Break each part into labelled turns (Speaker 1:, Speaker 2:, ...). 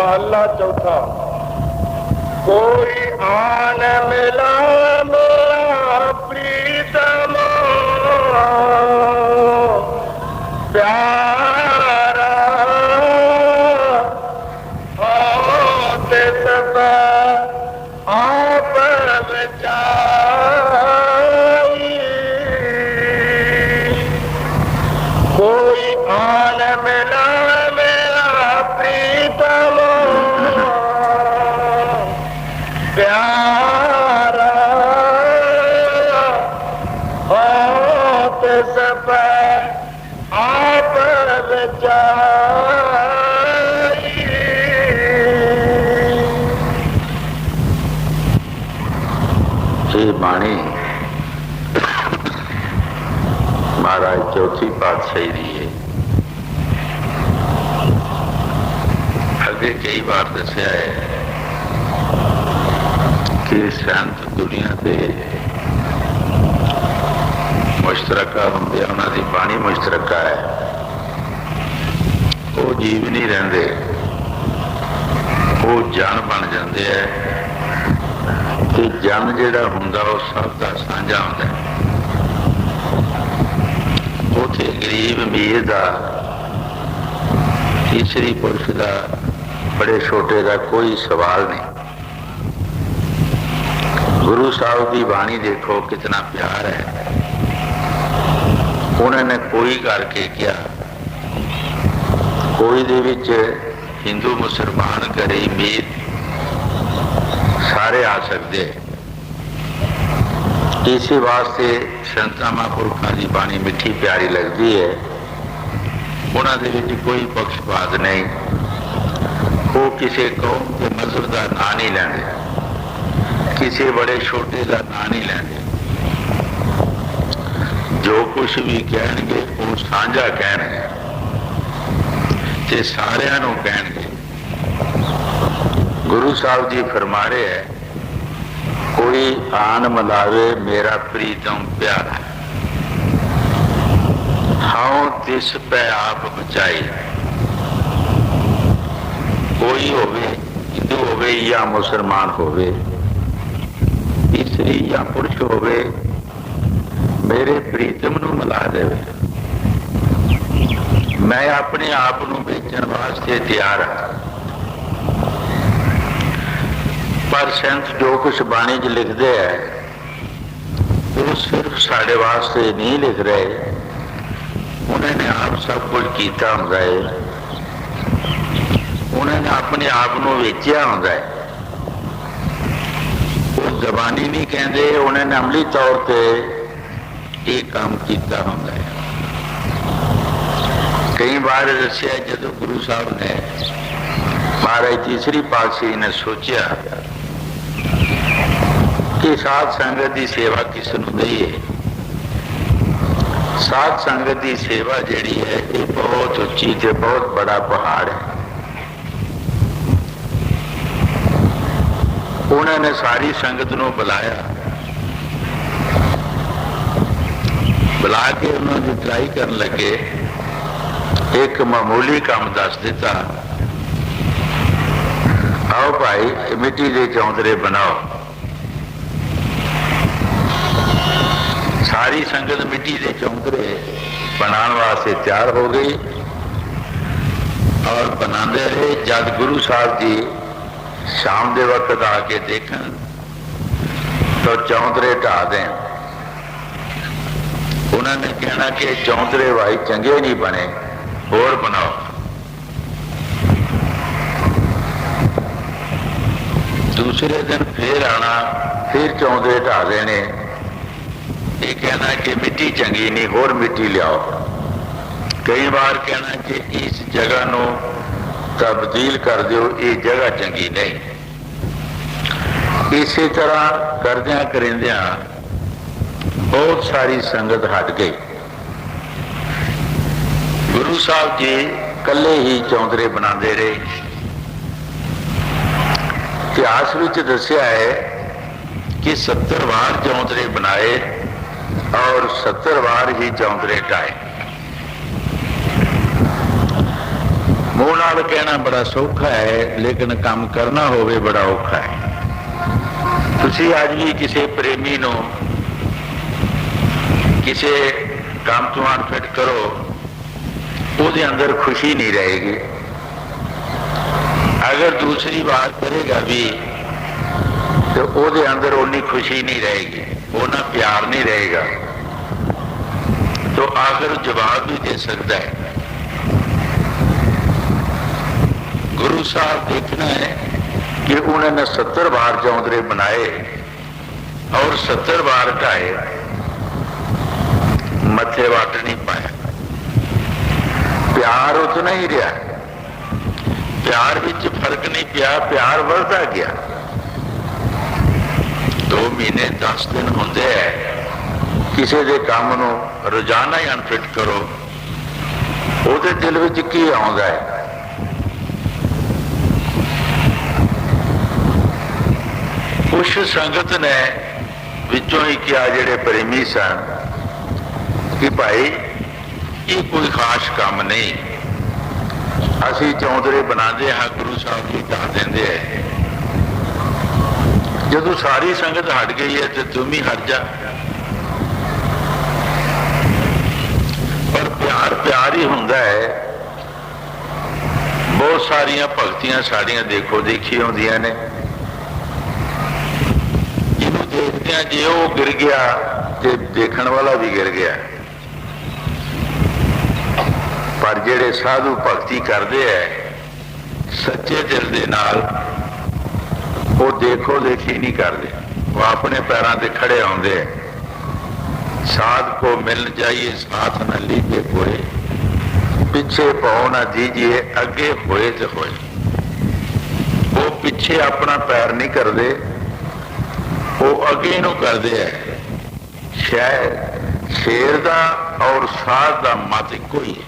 Speaker 1: महला चौथा। कोई आन मिला मेरा प्रीतम प्यारा होते सब आप बचाई। कोई आन मिला मेरा प्रीतम प्यारा होते सब आप बचाई।
Speaker 2: ये बाणी महाराज चौथी पातशाही दी है। अगे कई बार दसिया है कि संत दुनिया के मुश्तरका होंगे, उन्होंने बाणी मुश्तरका है। वो जीव नहीं रहते, वो जन बन जाते हैं कि जन जिहड़ा हुंदा वो सब का साझा होंदा है। उथे गरीब अमीर का, तीसरी पुरुष का, बड़े छोटे का कोई सवाल नहीं। गुरु साहब की बाणी देखो कितना प्यार है। उन्होंने कोई करके किया, कोई दे विच हिंदू मुसलमान गरीब अमीर सारे आ सकते। इसी वास्ते संतां महापुरखां की बाणी मिठी प्यारी लगती है। उन्होंने विच कोई पक्षपात नहीं। वो किसी कौम के मजहब का नाम नहीं लेंदे, किसी बड़े छोटे का नाम नहीं लेंदे। जो कुछ भी कहणगे वो साझा कहणगे ते सारियां नूं कहणगे। गुरु साहब जी फरमा रहे हैं, कोई आन मिलावे मेरा प्रीतम प्यारा, हाउ तिस पे आप बचाई। कोई होवे, हिंदू होवे या मुसलमान होवे, स्त्री या पुरुष होवे, मेरे प्रीतम नूं मिला देवे। मैं अपने आप नूं बेचण वास्ते तैयार हाँ। पर संत जो कुछ बाणी च लिखते हैं वो सिर्फ साढ़े वास्ते नहीं लिख रहे। उन्होंने आप सब कुछ किया होंदा है, उन्होंने अपने आप को वेचिया होंदा है। वो जबानी नहीं कहते, उन्होंने अमली तौर पर ये काम किया होंदा है। कई बार दसिया जो गुरु साहब ने महाराज तीसरी पातशाही ने सोचा कि साध संगत की सेवा किस नूं दईए। साध संगत की सेवा जिहड़ी है ये बहुत उच्ची ते बहुत बड़ा पहाड़ है। उन्होंने सारी संगत नूं बुलाया, बुला के उन्होंने ट्राई करन लगे। एक मामूली काम दस दिता, आओ भाई मिट्टी के चौंतरे बनाओ। सारी संगत मिट्टी के चौंतरे बनाने वास्ते तैयार हो गई और बनाते रहे। जब गुरु साहब जी शाम के वक्त आके देखन तो चौंतरे ढा दें। उन्होंने कहना कि चौंतरे भाई चंगे नहीं बने, और बनाओ। दूसरे दिन फिर आना, फिर चौंतरे ढा देने। ये कहना कि मिट्टी चंगी नहीं, होर मिट्टी लियाओ। कई बार कहना कि इस जगह नूं तब्दील कर दो, ये जगह चंगी नहीं। इसी तरह करदियां करिंदियां बहुत सारी संगत हट गई। गुरु साहब जी कल्ले ही चौंतरे बनाते रहे। इतिहास विच दसिया है कि 70 वार चौंतरे बनाए और 70 वार ही चौंतरे ढाए। ਮੂੰਹ ਨਾਲ ਕਹਿਣਾ ਬੜਾ ਸੌਖਾ ਹੈ, ਲੇਕਿਨ ਕੰਮ ਕਰਨਾ ਹੋਵੇ ਬੜਾ ਔਖਾ ਹੈ। ਤੁਸੀਂ ਅੱਜ ਵੀ ਕਿਸੇ ਪ੍ਰੇਮੀ ਨੂੰ ਕਿਸੇ ਕੰਮ ਤੋਂ ਅਨਫਿਟ ਕਰੋ, ਉਹਦੇ ਅੰਦਰ ਖੁਸ਼ੀ ਨਹੀਂ ਰਹੇਗੀ। ਅਗਰ ਦੂਸਰੀ ਵਾਰ ਕਰੇਗਾ ਵੀ तो ਉਹਦੇ अंदर उन्नी खुशी नहीं रहेगी, उन्ना प्यार नहीं रहेगा, तो आखिर जवाब भी दे सकता है। गुरु साहब देखना है कि उन्होंने 70 बार चौंतरे बनाए और 70 बार ढाए, मथे वट नहीं पाया। प्यार उतना ही रहा, प्यार विच फर्क नहीं पिया, प्यार बढ़ता गया। 2 महीने 10 दिन होंदे है, किसी के काम नूं रोजाना ही अनफिट करो, ਉਹਦੇ दिल विच की आउंदा है? कुछ संगत ने विचों ही किया जिहड़े प्रेमी सन कि भाई ये कोई खास काम नहीं, असी चौंतरे बनाते हाँ, गुरु साहब जी ढा देंदे है। जदों सारी संगत हट गई है तो तुम ही हट जा। पर प्यार प्यार ही होंदा है। बहुत सारिया भगतियां साड़ियां देखो देखी होंदियां ने, जिन्हों देखते हैं जे वो गिर गया तो देखने वाला भी गिर गया। पर जेड़े साधु भगती करते हैं सच्चे दिल दे नाल, वो देखो देखी नहीं करते, वो अपने पैरों से खड़े आते हैं। साध को मिल जाइए साथ न लीजिए कोई, पीछे पाओ ना दीजिए अगे होए तो होए। वो पीछे अपना पैर नहीं करते, वो अगे नूं करते हैं। शायद शेर का और साध का मत इको ही है।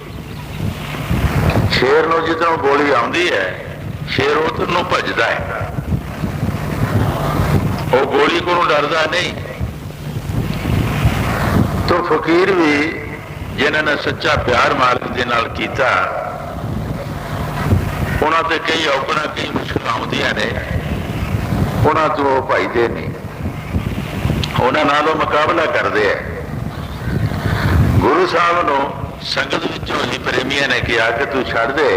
Speaker 2: शेर नूं जिधरों गोली आती है, शेर उधर नूं भजदा है, वो गोली को डरदा नहीं। तो फकीर भी जिन्होंने सच्चा प्यार मालिक दे नाल कीता, उन्हां ते कई औकड़ां कई मुश्किल आउंदियां ने, उन्हां तो वो भजदे नहीं, उन्हां नालों मुकाबला करते हैं। गुरु साहब नूं संगत विचों ही प्रेमियां ने कहा कि तू छड़ दे,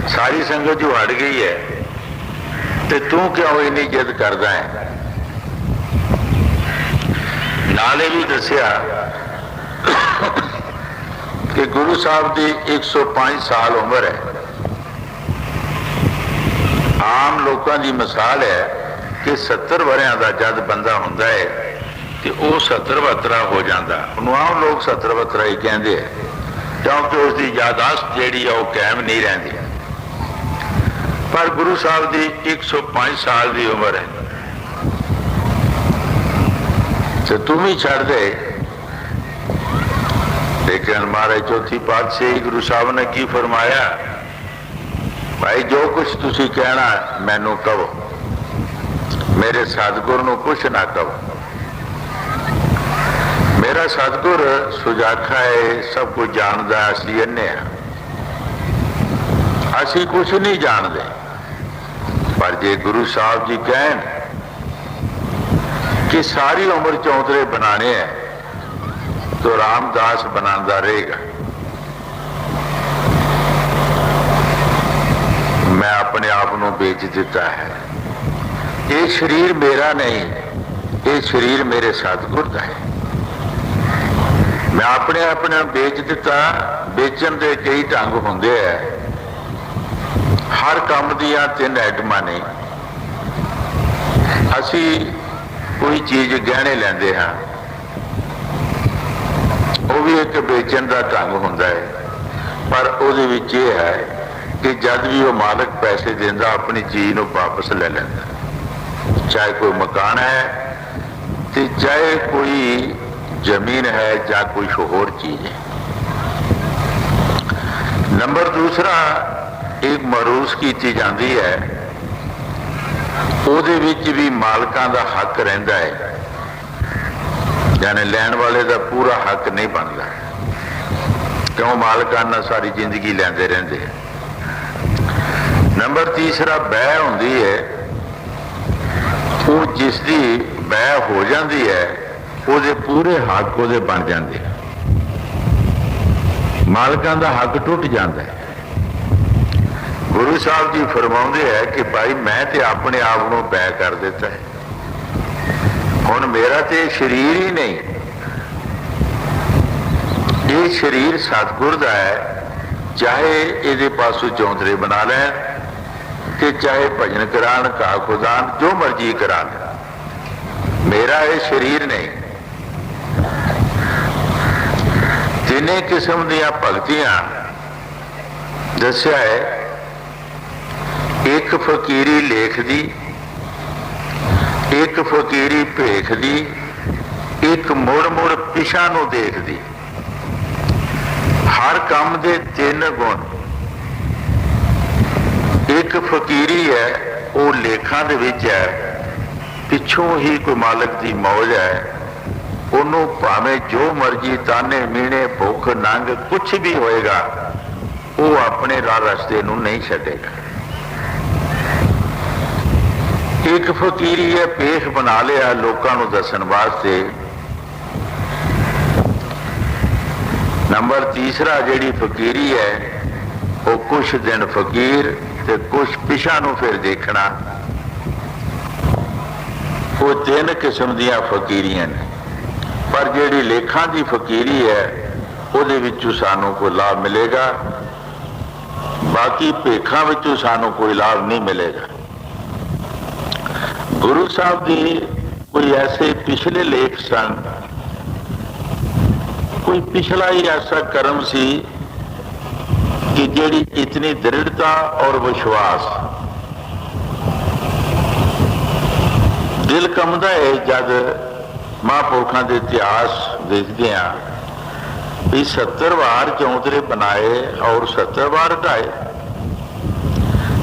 Speaker 2: सारी संगत जो हट गई है ते तू क्यों इन्नी जिद करदा है। नाले भी दसिया कि गुरु साहब की 105 साल उम्र है। आम लोगों की मिसाल है कि 70 वरियां का जद बंदा हुंदा है तो वह 70-72 हो जाता। उन्होंने आम लोग 70-72 ही कहते हैं, क्योंकि उसकी यादाश्त जिहड़ी है वह कायम नहीं रहिंदी। पर गुरु साहब की 105 साल की उम्र है, तो तुम ही छड़ दे। लेकिन महाराज चौथी पातशाही गुरु साहब ने की फरमाया, भाई जो कुछ तुसी कहना मैनू कहो, मेरे सतगुर नूं कुछ ना कहो। मेरा सतगुर सुजाखा है, सब कुछ जानता, असली अन्ने असी कुछ नहीं जानते। पर जे गुरु साहब जी कहन कि सारी उम्र चौंतरे बनाने हैं तो रामदास बनाता रहेगा। मैं अपने आप को बेच दिता है। ये शरीर मेरा नहीं, ये शरीर मेरे सतगुर का है। मैं अपने अपने बेच दिता। बेचन के कई ढंग होंगे है, हर काम दियां 3 आइटमां ने। असी कोई चीज गहने लेंदे हाँ, वो भी एक बेचन का ढंग होंदा है। पर उहदे विच ये है कि जब भी वो मालिक पैसे देंदा अपनी चीज नूं वापस ले लैंदा। चाहे कोई मकान है तो चाहे कोई जमीन है या कोई होर चीज है। नंबर दूसरा, एक मरूस की जाती है, ਉਹਦੇ ਵਿੱਚ भी मालकां ਦਾ हक रहिंदा है, यानी लैण वाले का पूरा हक नहीं बनता। क्यों? मालकाना सारी जिंदगी लैंदे रहिंदे। नंबर तीसरा बह होंदी है, वो जिसकी बह हो जाती है ਉਹਦੇ पूरे हक ਉਹਦੇ बन जाते हैं, मालकां दा हक टुट जाता है। गुरु साहब जी फरमाते हैं कि भाई मैं तो अपने आप को बैह कर दिता है, हुण मेरा तो शरीर ही नहीं, ये शरीर सतगुर दा है, चाहे ये पासों चौंतरे बना लैन ते चाहे भजन करान, का खुदान जो मर्जी करान, मेरा ये शरीर नहीं। तिने किस्म दियां भगतियां दस्या है, एक फकीरी लेख दी, एक फकीरी भेख दी, एक मुड़ मुड़ पिछा नूं देख दी। हर काम दे तीन गुण, एक फकीरी है वो लेखां दे विच है, पिछों ही कोई मालक दी मौज है, ਉਹਨੂੰ ਭਾਵੇਂ जो मर्जी ताने मीने भुख नंग कुछ भी होएगा, वो अपने राह रस्ते नूं नहीं छड्डेगा। एक फकीरी है पेश बना लिया लोगों नूं दसन वास्ते। नंबर तीसरा जिहड़ी फकीरी है वो कुछ दिन फकीर ते कुछ पिछा नूं फिर देखना, वो तीन किस्म दियां फकीरियां ने। पर जिहड़ी लेखां दी फकीरी है उहदे विचों सानूं कोई लाभ मिलेगा, बाकी भेखां विचों सानूं कोई लाभ नहीं मिलेगा। गुरु साहब जी कोई ऐसे पिछले लेख सन, कोई पिछला ही ऐसा कर्म सी कि जिहड़ी इतनी दृढ़ता और विश्वास दिल कंबदा है जद महापुरखों के इतिहास देखते हैं भी 70 वार चौंतरे बनाए और 70 वार ढाए,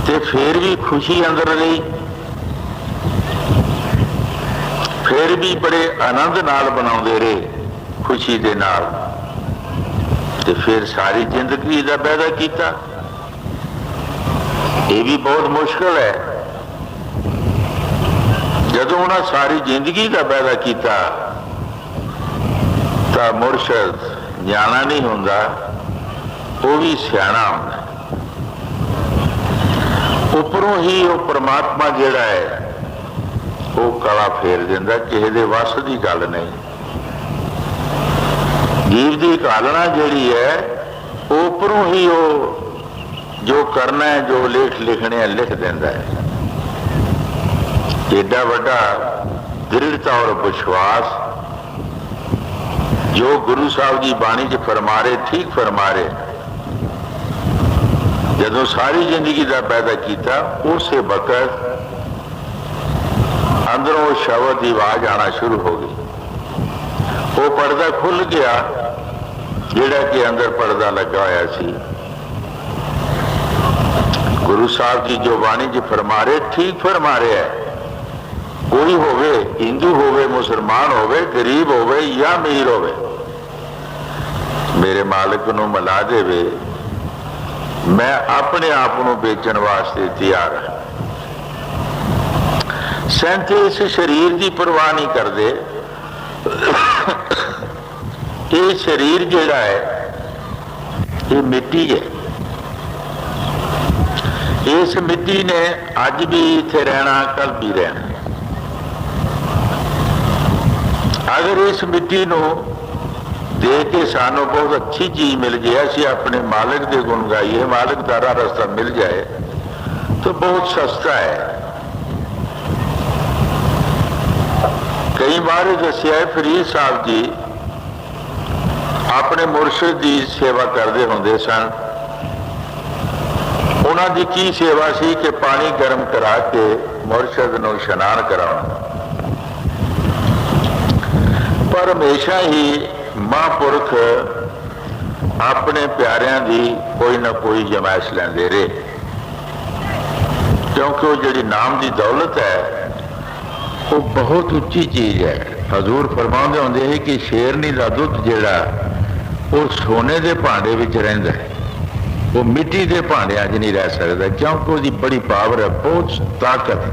Speaker 2: ते फिर भी खुशी अंदर रही, फिर भी बड़े आनंद नाल बनाते रहे, खुशी दे नाल, ते फिर सारी जिंदगी का पैदा किया। ये भी बहुत मुश्किल है, जदों उन्हें सारी जिंदगी का पैदा किया तो मुरशद न्याणा नहीं होंदा, वो भी सियाणा होंदा। उपरों ही वो परमात्मा जिहड़ा है वो कला फेर दिंदा, किसी दे वस की गल नहीं। जीव की घालना जिहड़ी है उपरों ही वो जो करना है, जो लेख लिखने लिख दिंदा है। एडा वड्डा दृढ़ता और विश्वास जो गुरु साहब जी बाणी च फरमा रहे, ठीक फरमा रहे। जदों सारी जिंदगी का पैदा किया उस वक्त अंदरों शब्द की आवाज आना शुरू हो गई, वो पर्दा खुल गया जिहड़ा कि अंदर पर्दा लगा होया सी। गुरु साहब जी जो बाणी च फरमा रहे ठीक फरमा रहे है। कोई होवे, हिंदू होवे, मुसलमान होवे, गरीब होवे या अमीर होवे, मेरे मालिक नूं मिला देवे, मैं अपने आप को बेचण वास्ते तैयार हाँ। सैंते इस शरीर की परवाह नहीं करते। ये शरीर जिहड़ा है ये मिट्टी है, इस मिट्टी ने अज भी इत्थे रहना, कल भी रहना। अगर इस मिट्टी को दे के सानू बहुत अच्छी चीज मिल जाए, असीं अपने मालिक के गुण गाइए, मालिक का राह रास्ता मिल जाए तो बहुत सस्ता है। कई बार दसिया फरीद साहब जी अपने मुर्शिद की सेवा करते होंदे सन। उन्हां दी की सेवा सी कि पानी गर्म करा के मुर्शिद नूं इशनान कराउणा, पर हमेशा ही महापुरख अपने प्यारियां की कोई ना कोई जमाइश लेंदे रहे, क्योंकि वो जिहड़ी नाम की दौलत है वो बहुत उच्ची चीज है। हजूर फरमाते होंदे हैं कि शेरनी का दुध जिहड़ा वो सोने के भांडे विच रहिंदा है, वो मिट्टी के भांडिया च नहीं रह सकता, क्योंकि उसकी बड़ी पावर है, बहुत ताकत है।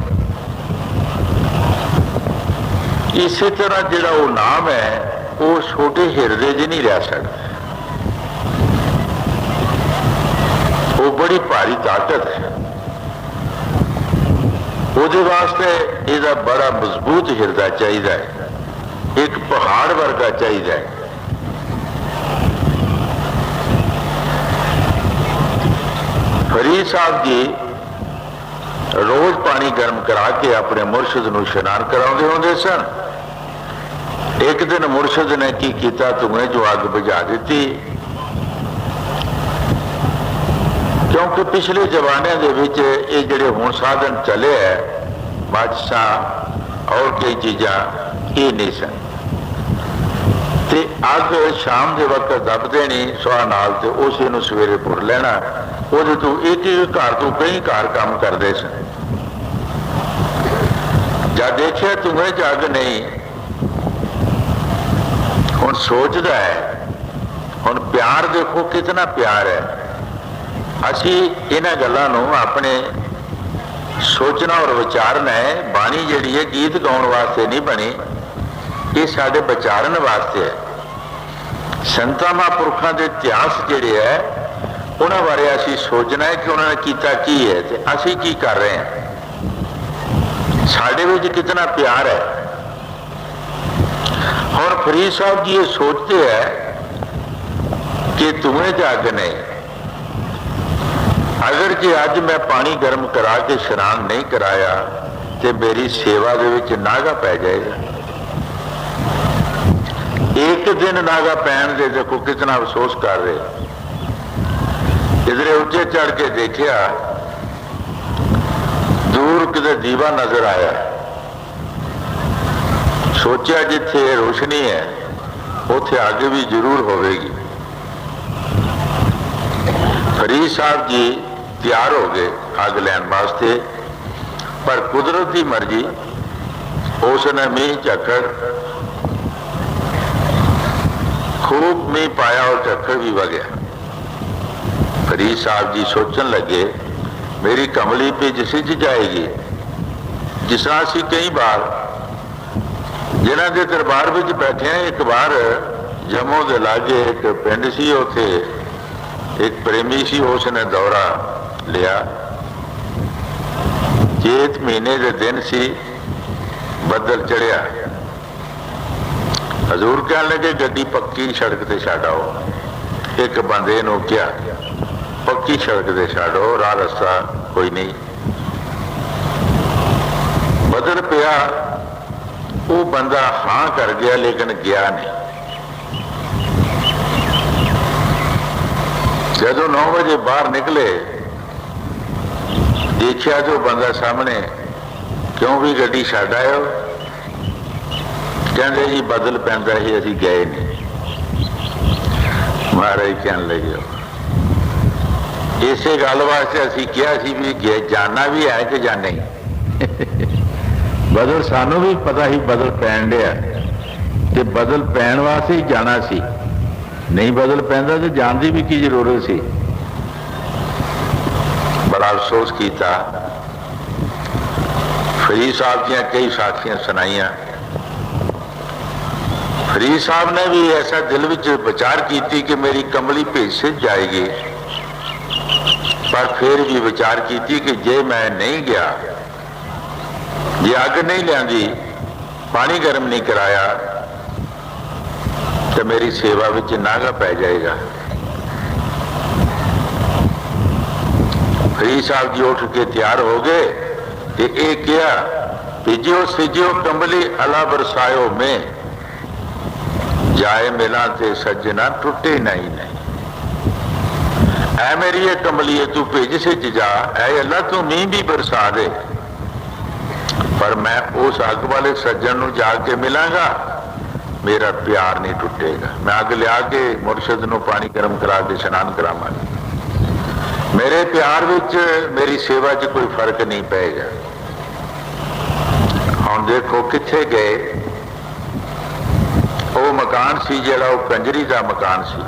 Speaker 2: इसी तरह जिहड़ा वो नाम है वो छोटे हिरदे च नहीं रह सकता, वो बड़ी भारी ताकत है। ਉਹਦੇ वास्ते ਇਹਦਾ बड़ा मजबूत हिरदा चाहिए है, एक पहाड़ वर्गा चाहिए है। फरीद साहब जी रोज पानी गर्म करा के अपने मुर्शद नूं इशनान कराउंदे हुंदे सन। एक दिन मुर्शद ने की कीता, धुएं जो अग बुझा दी, क्योंकि पिछले जमाने के विच ये जिहड़े हुण साधन चले है, माचिसां और कई चीज़ां ये नहीं सन, ते अग शाम के वक्त दब देनी सुहा नाल, ते उस नूं सवेरे भुर लेना। ਉਹਦੇ ਤੋਂ एक घर तो कई घर काम करते सन। जब देखिया धुएं च अग नहीं, हुण सोचदा है, हुण प्यार देखो कितना प्यार है। असी इन्हां गल्लां नूं अपने सोचना और विचारना है। बाणी जिहड़ी है गीत गाउण वास्ते नहीं बनी, ये साडे विचारन वास्ते है। संतां महापुरखां दे इतिहास जिहड़े है उन्हां बारे असी सोचना है कि उन्होंने कीता की है ते असी की कर रहे हैं, साडे विच कितना प्यार है। और फरीद साहब जी ये सोचते हैं कि धुएं च अग नहीं, अगर जे अज मैं पानी गर्म करा के इशनान नहीं कराया तो मेरी सेवा दे विच नागा पै जाएगा। एक दिन नागा पैन दे देखो कितना अफसोस कर रहे। इधरे उच्चे चढ़ के देखिया, दूर किते दीवा नजर आया, सोचा जिथे रोशनी है उथे अग भी जरूर होगी। फरीद साहब जी तैयार हो गए अग लैन वास्ते, पर कुदरत की मर्जी उसने मीह झक्कड़ खूब मीह पाया और झक्कड़ भी वगया। फरीद साहब जी सोचन लगे मेरी कमली भिज सिज जाएगी। जिस तरह असी कई बार जिन्हों के दरबार में बैठे हैं, एक बार जम्मू के लागे एक पिंड सी, उथे एक प्रेमी सी, उसने दौरा लिया। चेत महीने के दिन सी, बदल चढ़िया। हजूर कह लगे गड्डी पक्की सड़क से छड्ड आओ। एक बंदे नूं कहा पक्की सड़क से छड्डो, राह रस्ता कोई नहीं। बदल पिया, वो बंदा हाँ कर गया लेकिन गया नहीं। जदों 9 बजे बाहर निकले, देखिया जो बंदा सामने, क्यों भी गड्डी छड्ड आयो? कहते जी बदल पैंदा ही असी गए नहीं। महाराज कहन लगे इसे गल वास्ते असी किया सी भी जाना भी है कि जाना नहीं। बदल सानू भी पता ही बदल पैन दिया, ते बदल पैन वास्ते ही जाना सी, नहीं बदल पैंदा तो जान की भी की जरूरत सी। बड़ा अफसोस किया। फरीद साहब दियां कई साखियां सुनाइयां। फरीद साहब ने भी ऐसा दिल विच विचार की कि मेरी कमली भेज से जाएगी, पर फिर भी विचार की कि जे मैं नहीं गया, जे अग नहीं लियांदी, पानी गर्म नहीं कराया तो मेरी सेवा विच नागा पै जाएगा। फरीद साहब जी उठ के तैयार हो गए कि एक क्या भिजियो सिजियो कमली अला बरसायो में, जाए मिला ते सज्जना टुटे नहीं नहीं। ऐ मेरी ये कमली तू भेज सिज जा, ऐ अल्लाह तू मींह भी बरसा दे, पर मैं उस अग वाले सज्जन नूं जाके मिलांगा, मेरा प्यार नहीं टुटेगा। मैं अग लिया के मुर्शद नूं पानी गर्म करा के इशनान करावांगा, मेरे प्यार विच मेरी सेवा च कोई फर्क नहीं पेगा। हुण देखो कित्थे गए, वो मकान सी जिहड़ा वो कंजरी का मकान सी।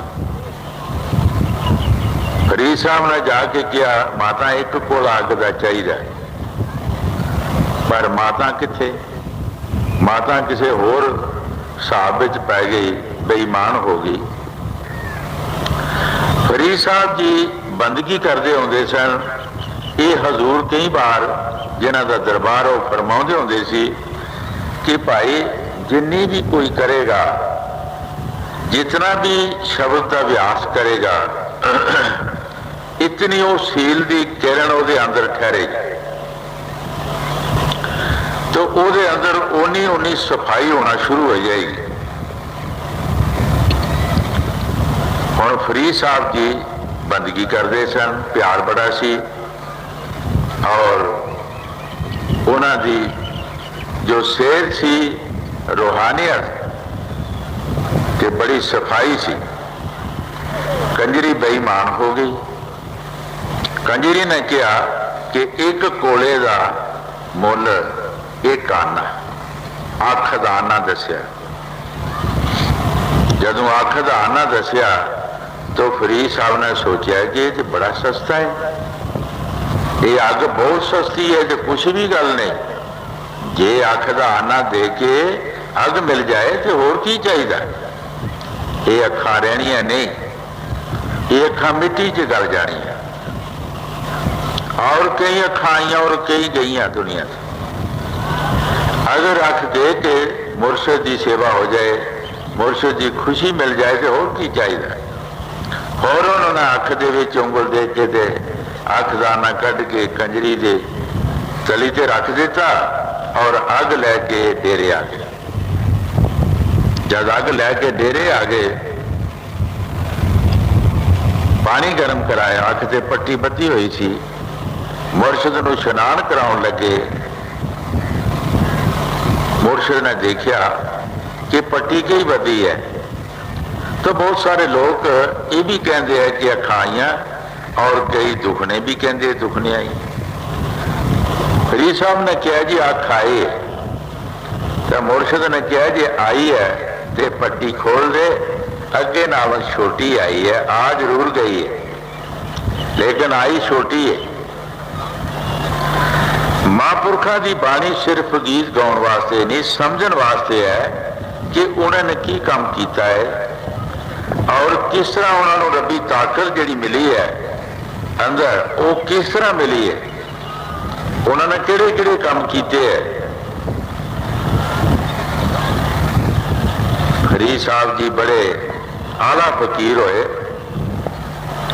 Speaker 2: फरीद साहब ने जाके किया माता एक कोल अग दा चाहिदा, पर माता किथे, माता किसी होर हिसाब विच पै गई, बेईमान हो गई। फरीद साहब जी बंदगी करते होंदे सन। ये हजूर कई बार जिन्हां दा दरबार वो फरमाउंदे होंदे सी कि भाई जिन्नी भी कोई करेगा, जितना भी शब्द का अभ्यास करेगा, इतनी वो सील की किरण वो अंदर ठहरेगी, तो वो अंदर ओनी ओनी सफाई होना शुरू हो जाएगी। हुण फरीद साहब जी बंदगी करते सन, प्यार बड़ा सी, और उन्हां दी जो सेहत सी, रूहानियत कि बड़ी सफाई सी। कंजरी बेईमान हो गई। कंजरी ने कहा कि एक कोले का मुल एक आना, अख का आना दसिया। जदों अख का आना दसिया तो फरीद साहब ने सोचा कि ये तो बड़ा सस्ता है, ये अग बहुत सस्ती है, तो कुछ भी गल नहीं, जे अख का आना दे के अग मिल जाए तो होर की चाहिए। ये अखा रहनिया नहीं, ये अखा मिट्टी च गल जानी है। और कई अखा आईया और कई गई दुनिया से। अगर अख दे के मुर्शद की सेवा हो जाए, मुर्शद की खुशी मिल जाए तो होर की चाहिए। और उन्होंने अख दे विच उंगल दे के दे अख दाना कढ़ के कंजरी दे तली ते रख दिता और अग लैके डेरे आ गए। जब अग लैके डेरे आ गए, पानी गर्म कराया, अख ते पट्टी बत्ती हुई सी, मुर्शद नूं इशनान कराउण लगे। मुर्शद ने देखा कि पट्टी कई बदी है, तो बहुत सारे लोग ये भी कहते हैं कि अखा आईयां, और कई दुखने भी कहते दुखने आई। फरीद साहब ने कहा जी अख आई, तो मुर्शद ने कहा जी आई है तो पट्टी खोल दे, अगे नालों छोटी आई है, आ जरूर गई है लेकिन आई छोटी है। महापुरखों की बाणी सिर्फ गीत गाउण वास्ते नहीं, समझण वास्ते है कि उन्होंने की काम किया है और किस तरह उन्होंने रबी ताकत जिहड़ी मिली है अंदर, वो किस तरह मिली है, उन्होंने किहड़े किहड़े काम किए है। फरीद साहब जी बड़े आला फकीर होए,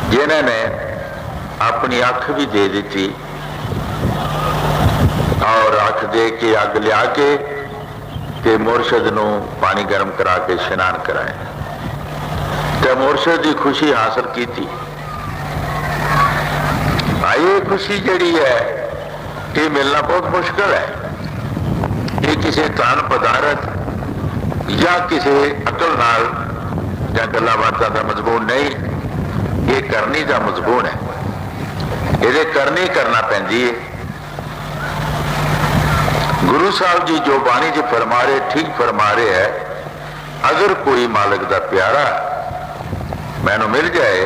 Speaker 2: जिन्होंने अपनी अख भी दे दी और अख दे के अग लिया के मुर्शद नूं पानी गर्म करा के इशनान कराया, तो मुर्शद की खुशी हासिल की थी। ये खुशी जिहड़ी है ये मिलना बहुत मुश्किल है। ये किसी धन पदार्थ या किसी अकल नाल या गल्लां बातां दा मजबून नहीं, ये करनी का मजबून है, ये करनी करना पैंदी है। गुरु साहब जी जो बाणी च फरमा रहे ठीक फरमा रहे है, अगर कोई मालिक दा प्यारा मैनू मिल जाए,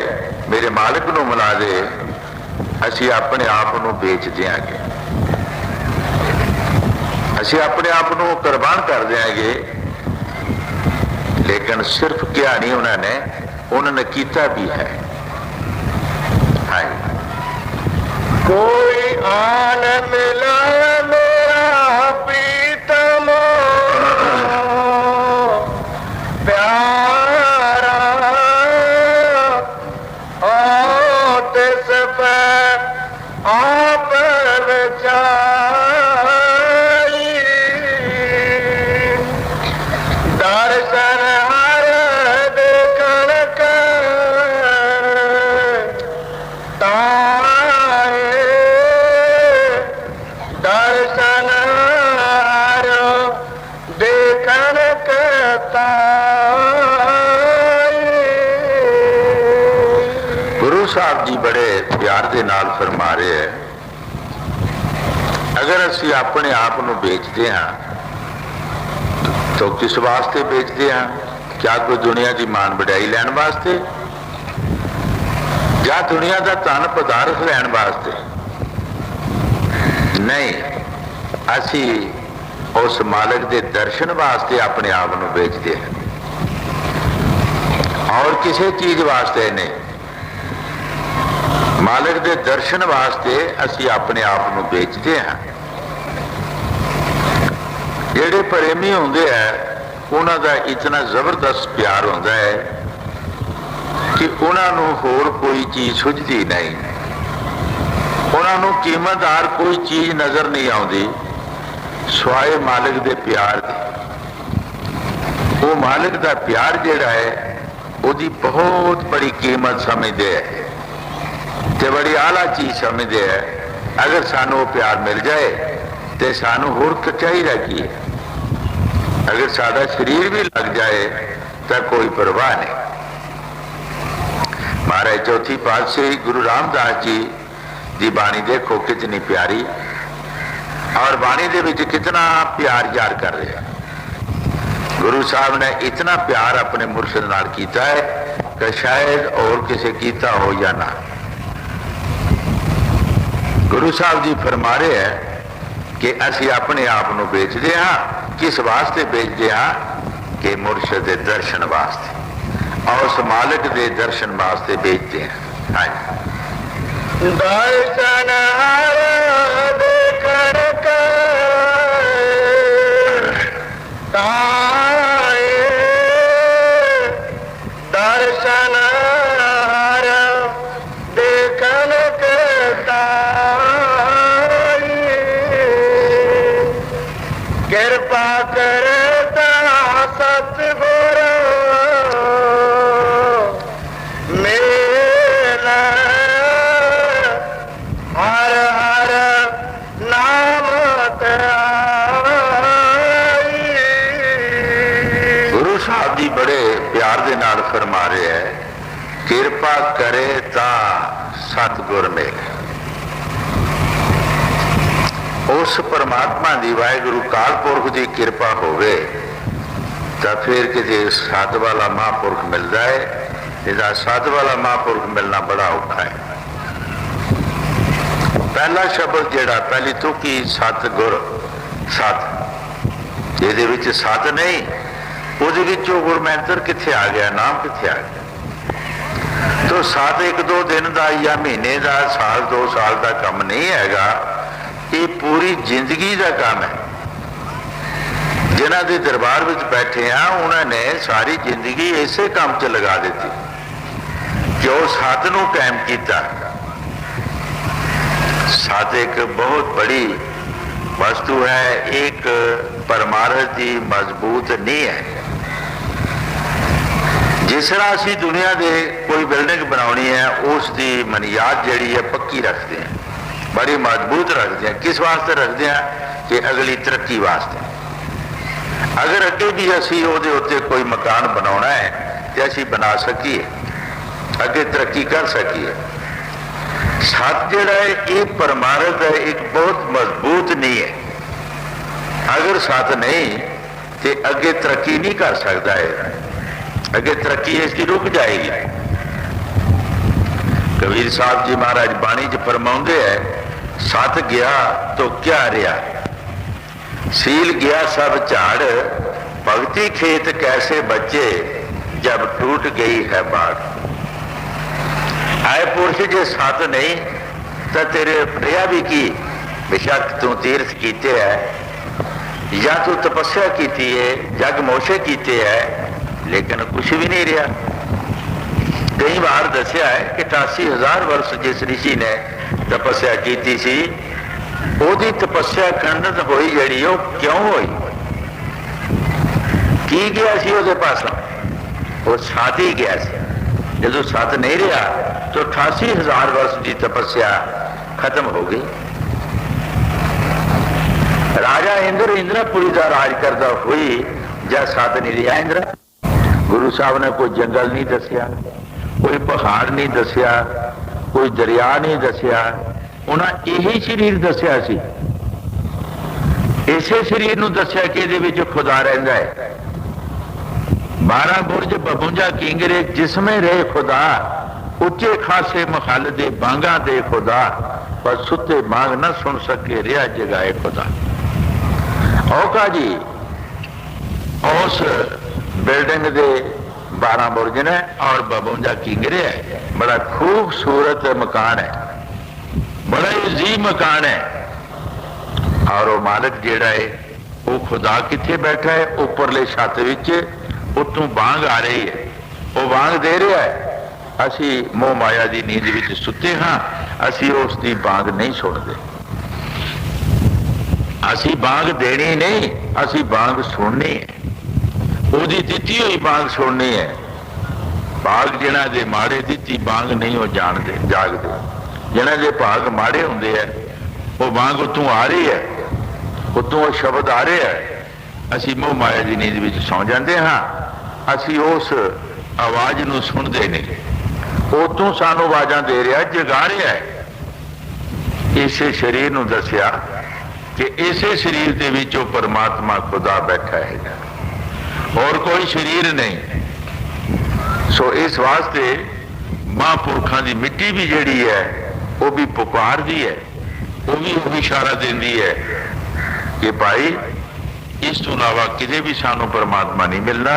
Speaker 2: मेरे मालिक नू मिला दे, असी अपने आप नू बेच देंगे, असी अपने आप नू कुर्बान कर देंगे। लेकिन सिर्फ क्या नहीं उन्होंने किया भी है। हाँ,
Speaker 1: कोई आन मिला मेरा प्रीतम प्यारा, तिस पे आप विचारी, दर्शन हर देखण के ताए, दर्शन हर देखण के ताए।
Speaker 2: गुरु साहब जी बड़े प्यार के नाल फरमा रहे हैं, अगर असी अपने आप को बेचते हैं तो किस वास्ते बेचते हैं? क्या कोई दुनिया की मान बढ़ाई लैन वास्ते? ਜਾਂ ਦੁਨੀਆ ਦਾ ਧਨ ਪਦਾਰਥ ਲੈਣ ਵਾਸਤੇ ਨਹੀਂ, ਅਸੀਂ ਉਸ ਮਾਲਕ ਦੇ ਦਰਸ਼ਨ ਵਾਸਤੇ ਆਪਣੇ ਆਪ ਨੂੰ ਵੇਚਦੇ ਹਾਂ, ਔਰ ਕਿਸੇ ਚੀਜ਼ ਵਾਸਤੇ ਨਹੀਂ। ਮਾਲਕ ਦੇ ਦਰਸ਼ਨ ਵਾਸਤੇ ਅਸੀਂ ਆਪਣੇ ਆਪ ਨੂੰ ਵੇਚਦੇ ਹਾਂ। ਜਿਹੜੇ ਪ੍ਰੇਮੀ ਹੁੰਦੇ ਹੈ ਉਹਨਾਂ ਦਾ ਇਤਨਾ ਜ਼ਬਰਦਸਤ ਪਿਆਰ ਹੁੰਦਾ ਹੈ ਕਿ ਉਹਨਾਂ ਨੂੰ ਹੋਰ ਕੋਈ ਚੀਜ਼ ਸੁਝਦੀ ਨਹੀਂ, ਉਹਨਾਂ ਨੂੰ ਕੀਮਤਦਾਰ ਕੋਈ ਚੀਜ਼ ਨਜ਼ਰ ਨਹੀਂ ਆਉਂਦੀ ਸਿਵਾਏ ਮਾਲਕ ਦੇ ਪਿਆਰ ਦੇ। ਉਹ ਮਾਲਕ ਦਾ ਪਿਆਰ ਜਿਹੜਾ ਹੈ ਉਹਦੀ ਬਹੁਤ ਬੜੀ ਕੀਮਤ ਸਮਝਦੇ ਹੈ ਤੇ ਬੜੀ ਆਲਾ ਚੀਜ਼ ਸਮਝਦੇ ਹੈ। ਅਗਰ ਸਾਨੂੰ ਉਹ ਪਿਆਰ ਮਿਲ ਜਾਏ ਤੇ ਸਾਨੂੰ ਹੋਰ ਚਾਹੀਦਾ ਕੀ ਹੈ? ਅਗਰ ਸਾਡਾ ਸਰੀਰ ਵੀ ਲੱਗ ਜਾਏ ਤਾਂ ਕੋਈ ਪਰਵਾਹ ਨਹੀਂ। ਮਹਾਰਾਜ ਚੌਥੀ ਪਾਤਸ਼ਾਹੀ ਗੁਰੂ ਰਾਮਦਾਸ ਜੀ ਦੀ ਬਾਣੀ ਦੇਖੋ ਕਿਤਨੀ ਪਿਆਰੀ, ਔਰ ਬਾਣੀ ਦੇ ਵਿੱਚ ਕਿਤਨਾ ਪਿਆਰ ਯਾਰ ਕਰ ਰਿਹਾ। ਗੁਰੂ ਸਾਹਿਬ ਨੇ ਇਤਨਾ ਪਿਆਰ ਆਪਣੇ ਮੁਰਸ਼ਿਦ ਨਾਲ ਕੀਤਾ ਹੈ ਕਿ ਸ਼ਾਇਦ ਹੋਰ ਕਿਸੇ ਕੀਤਾ ਹੋ ਜਾਂ ਨਾ। ਗੁਰੂ ਸਾਹਿਬ ਜੀ ਫਰਮਾ ਰਹੇ ਹੈ ਕਿ ਅਸੀਂ ਆਪਣੇ ਆਪ ਨੂੰ ਵੇਚਦੇ ਹਾਂ। ਕਿਸ ਵਾਸਤੇ ਵੇਚਦੇ ਹਾਂ? ਕਿ ਮੁਰਸ਼ਿਦ ਦੇ ਦਰਸ਼ਨ ਵਾਸਤੇ, ਔਰ ਉਸ ਮਾਲਕ ਦੇ ਦਰਸ਼ਨ ਵਾਸਤੇ ਵੇਚਦੇ ਹਾਂ। ਹਾਂਜੀ,
Speaker 1: ਦਰਸ਼ਨ ਹਰ ਦੇਖਣ ਤਾਏ, ਦਰਸ਼ਨ ਹਰ ਦੇਖਣ ਤਾਏ, ਕਿਰਪਾ ਕਰਤਾ ਸਤਿਗੁਰ ਮੇਲਾ, ਹਰ ਹਰ ਨਾਮ ਧਿਆਈ।
Speaker 2: ਗੁਰੂ ਸਾਹਿਬ ਜੀ ਬੜੇ ਪਿਆਰ ਦੇ ਨਾਲ ਫਰਮਾ ਰਹੇ ਹੈ, ਕਿਰਪਾ ਕਰੇ ਤਾਂ ਸਤਿਗੁਰ ਮਿਲੇ। ਉਸ ਪਰਮਾਤਮਾ ਦੀ, ਵਾਹਿਗੁਰੂ ਕਾਲ ਪੁਰਖ ਦੀ ਕਿਰਪਾ ਹੋਵੇ ਤਾਂ ਫਿਰ ਕਿਤੇ ਸਤ ਵਾਲਾ ਮਹਾਂਪੁਰਖ ਮਿਲਦਾ ਹੈ। ਇਹਦਾ ਸਤ ਵਾਲਾ ਮਹਾਂਪੁਰਖ ਮਿਲਣਾ ਬੜਾ ਔਖਾ ਹੈ। ਪਹਿਲਾ ਸ਼ਬਦ ਜਿਹੜਾ ਪਹਿਲੀ ਤੁਕੀ ਸਤਿਗੁਰ, ਸਤ, ਇਹਦੇ ਵਿੱਚ ਸਤ ਨਹੀਂ, ਉਹਦੇ ਵਿੱਚ ਉਹ ਗੁਰਮੰਤਰ ਕਿੱਥੇ ਆ ਗਿਆ, ਨਾਮ ਕਿੱਥੇ ਆ ਗਿਆ। ਤੋ ਸਤ ਇੱਕ ਦੋ ਦਿਨ ਦਾ ਜਾਂ ਮਹੀਨੇ ਦਾ, ਸਾਲ 2 ਸਾਲ ਦਾ ਕੰਮ ਨਹੀਂ ਹੈਗਾ, ਇਹ ਪੂਰੀ ਜ਼ਿੰਦਗੀ ਦਾ ਕੰਮ ਹੈ। ਜਿਨ੍ਹਾਂ ਦੇ ਦਰਬਾਰ ਵਿੱਚ ਬੈਠੇ ਆ ਉਹਨਾਂ ਨੇ ਸਾਰੀ ਜ਼ਿੰਦਗੀ ਇਸੇ ਕੰਮ 'ਚ ਲਗਾ ਦਿੱਤੀ ਕਿ ਉਹ ਸਤ ਨੂੰ ਕਾਇਮ ਕੀਤਾ। ਸਤ ਇੱਕ ਬਹੁਤ ਬੜੀ ਵਸਤੂ ਹੈ, ਇੱਕ ਪਰਮਾਰਥ ਦੀ ਮਜ਼ਬੂਤ ਨੀਂਹ ਹੈ। ਜਿਸ ਤਰ੍ਹਾਂ ਅਸੀਂ ਦੁਨੀਆ ਦੇ ਕੋਈ ਬਿਲਡਿੰਗ ਬਣਾਉਣੀ ਹੈ, ਉਸ ਦੀ ਬੁਨਿਆਦ ਜਿਹੜੀ ਹੈ ਪੱਕੀ ਰੱਖਦੇ ਹਾਂ, ਬੜੀ ਮਜ਼ਬੂਤ ਰੱਖਦੇ हैं। किस वास्ते रखते हैं? कि अगली तरक्की वास्ते। अगर अगे भी असी ਉਹਦੇ ਉੱਤੇ कोई मकान बनाना है तो असी बना सकीए, अगे तरक्की कर सकीए। सत जिहड़ा है ये परमार्थ है, एक बहुत मजबूत नहीं है। अगर सत नहीं तो अगे तरक्की नहीं कर सकता है, अगे तरक्की इसकी रुक जाएगी। कबीर साहब जी महाराज बाणी च फरमाउंदे है, सत गया तो क्या रहा, सील गया सब झाड़, भगती खेत कैसे बचे जब टूट गई है बाढ़। आए पुरुष जे सत नहीं तो तेरे रहा भी की, बेशक तू तीर्थ कीते है या तू तपस्या की है, जग मोशे कीते है, लेकिन कुछ भी नहीं रहा। कई बार दसिया है कि 88,000 वर्ष जिस ऋषि ने तपस्या की सी, ਉਹਦੀ ਤਪੱਸਿਆ ਖੰਡਿਤ ਹੋਈ ਜਿਹੜੀ ਉਹ ਕਿਉਂ ਹੋਈ, ਕੀ ਗਿਆ ਸੀ ਉਹਦੇ ਪਾਸੋਂ? ਉਹ ਸਤ ਹੀ ਗਿਆ ਸੀ। ਜਦੋਂ ਸਤ ਨਹੀਂ ਰਿਹਾ ਤਾਂ 88,000 वर्ष ਦੀ ਤਪੱਸਿਆ ਖਤਮ ਹੋ ਗਈ। ਰਾਜਾ ਇੰਦਰ ਇੰਦਰਾਪੁਰੀ ਦਾ ਰਾਜ ਕਰਦਾ ਹੋਈ ਜਾਂ ਸਤ ਨਹੀਂ ਰਿਹਾ ਇੰਦਰ। ਗੁਰੂ ਸਾਹਿਬ ਨੇ ਕੋਈ ਜੰਗਲ ਨਹੀਂ ਦੱਸਿਆ, ਕੋਈ ਪਹਾੜ ਨਹੀਂ ਦੱਸਿਆ, ਕੋਈ ਦਰਿਆ ਨਹੀਂ ਦੱਸਿਆ, ਉਹਨਾਂ ਇਹੀ ਸਰੀਰ ਦੱਸਿਆ ਸੀ। ਇਸੇ ਸਰੀਰ ਨੂੰ ਦੱਸਿਆ ਕਿ ਇਹਦੇ ਵਿੱਚ ਖੁਦਾ ਰਹਿੰਦਾ ਹੈ। 12 ਬੁਰਜ 52 ਕਿੰਗਰੇ ਜਿਸਮੇ ਰਹੇ ਖੁਦਾ, ਉੱਚੇ ਖਾਸੇ ਮਖਲ ਦੇ ਬਾਂਗਾਂ ਦੇ ਖੁਦਾ, ਪਰ ਸੁੱਤੇ ਮਾਂਗ ਨਾ ਸੁਣ ਸਕੇ ਰਿਹਾ ਜਗਾਏ ਖੁਦਾ। ਔਕਾ ਜੀ ਉਸ ਬਿਲਡਿੰਗ ਦੇ 12 ਬੁਰਜ ਨੇ ਔਰ 52 किंगरे है। बड़ा खूबसूरत मकान है, बड़ा अजीब मकान है। और वो मालिक जेड़ा है वो खुदा किथे बैठा है? उपरले छत विच उत्तों बांग आ रही है, वो बांग दे रहा है। असी मोह माया की नींद विच सुते हाँ, असी उसकी बांग नहीं सुनते। असी बांग देनी नहीं, असी बांग सुननी है। ਉਹਦੀ ਦਿੱਤੀ ਹੋਈ ਬਾਂਗ ਸੁਣਨੀ ਹੈ। ਭਾਗ ਜਿਹਨਾਂ ਦੇ ਮਾੜੇ ਦਿੱਤੀ ਬਾਂਗ ਨਹੀਂ ਉਹ ਜਾਣਦੇ ਜਾਗਦੇ। ਜਿਹਨਾਂ ਦੇ ਭਾਗ ਮਾੜੇ ਹੁੰਦੇ ਹੈ ਉਹ ਬਾਂਗ ਉੱਥੋਂ ਆ ਰਹੀ ਹੈ, ਉੱਥੋਂ ਉਹ ਸ਼ਬਦ ਆ ਰਿਹਾ ਹੈ। ਅਸੀਂ ਮੋਹ ਮਾਇਆ ਦੀ ਨੀਂਦ ਵਿੱਚ ਸੌਂ ਜਾਂਦੇ ਹਾਂ, ਅਸੀਂ ਉਸ ਆਵਾਜ਼ ਨੂੰ ਸੁਣਦੇ ਨਹੀਂ। ਉੱਥੋਂ ਸਾਨੂੰ ਆਵਾਜ਼ਾਂ ਦੇ ਰਿਹਾ, ਜਗਾ ਰਿਹਾ ਹੈ। ਇਸੇ ਸਰੀਰ ਨੂੰ ਦੱਸਿਆ ਕਿ ਇਸੇ ਸਰੀਰ ਦੇ ਵਿੱਚ ਉਹ ਪਰਮਾਤਮਾ ਖੁਦਾ ਬੈਠਾ ਹੈ, और कोई शरीर नहीं। सो इस वास्ते महापुरखों की मिट्टी भी जिहड़ी है वो भी पुकार दी है, वो भी इशारा देती है कि भाई इस तो इलावा किते भी सानू परमात्मा नहीं मिलना।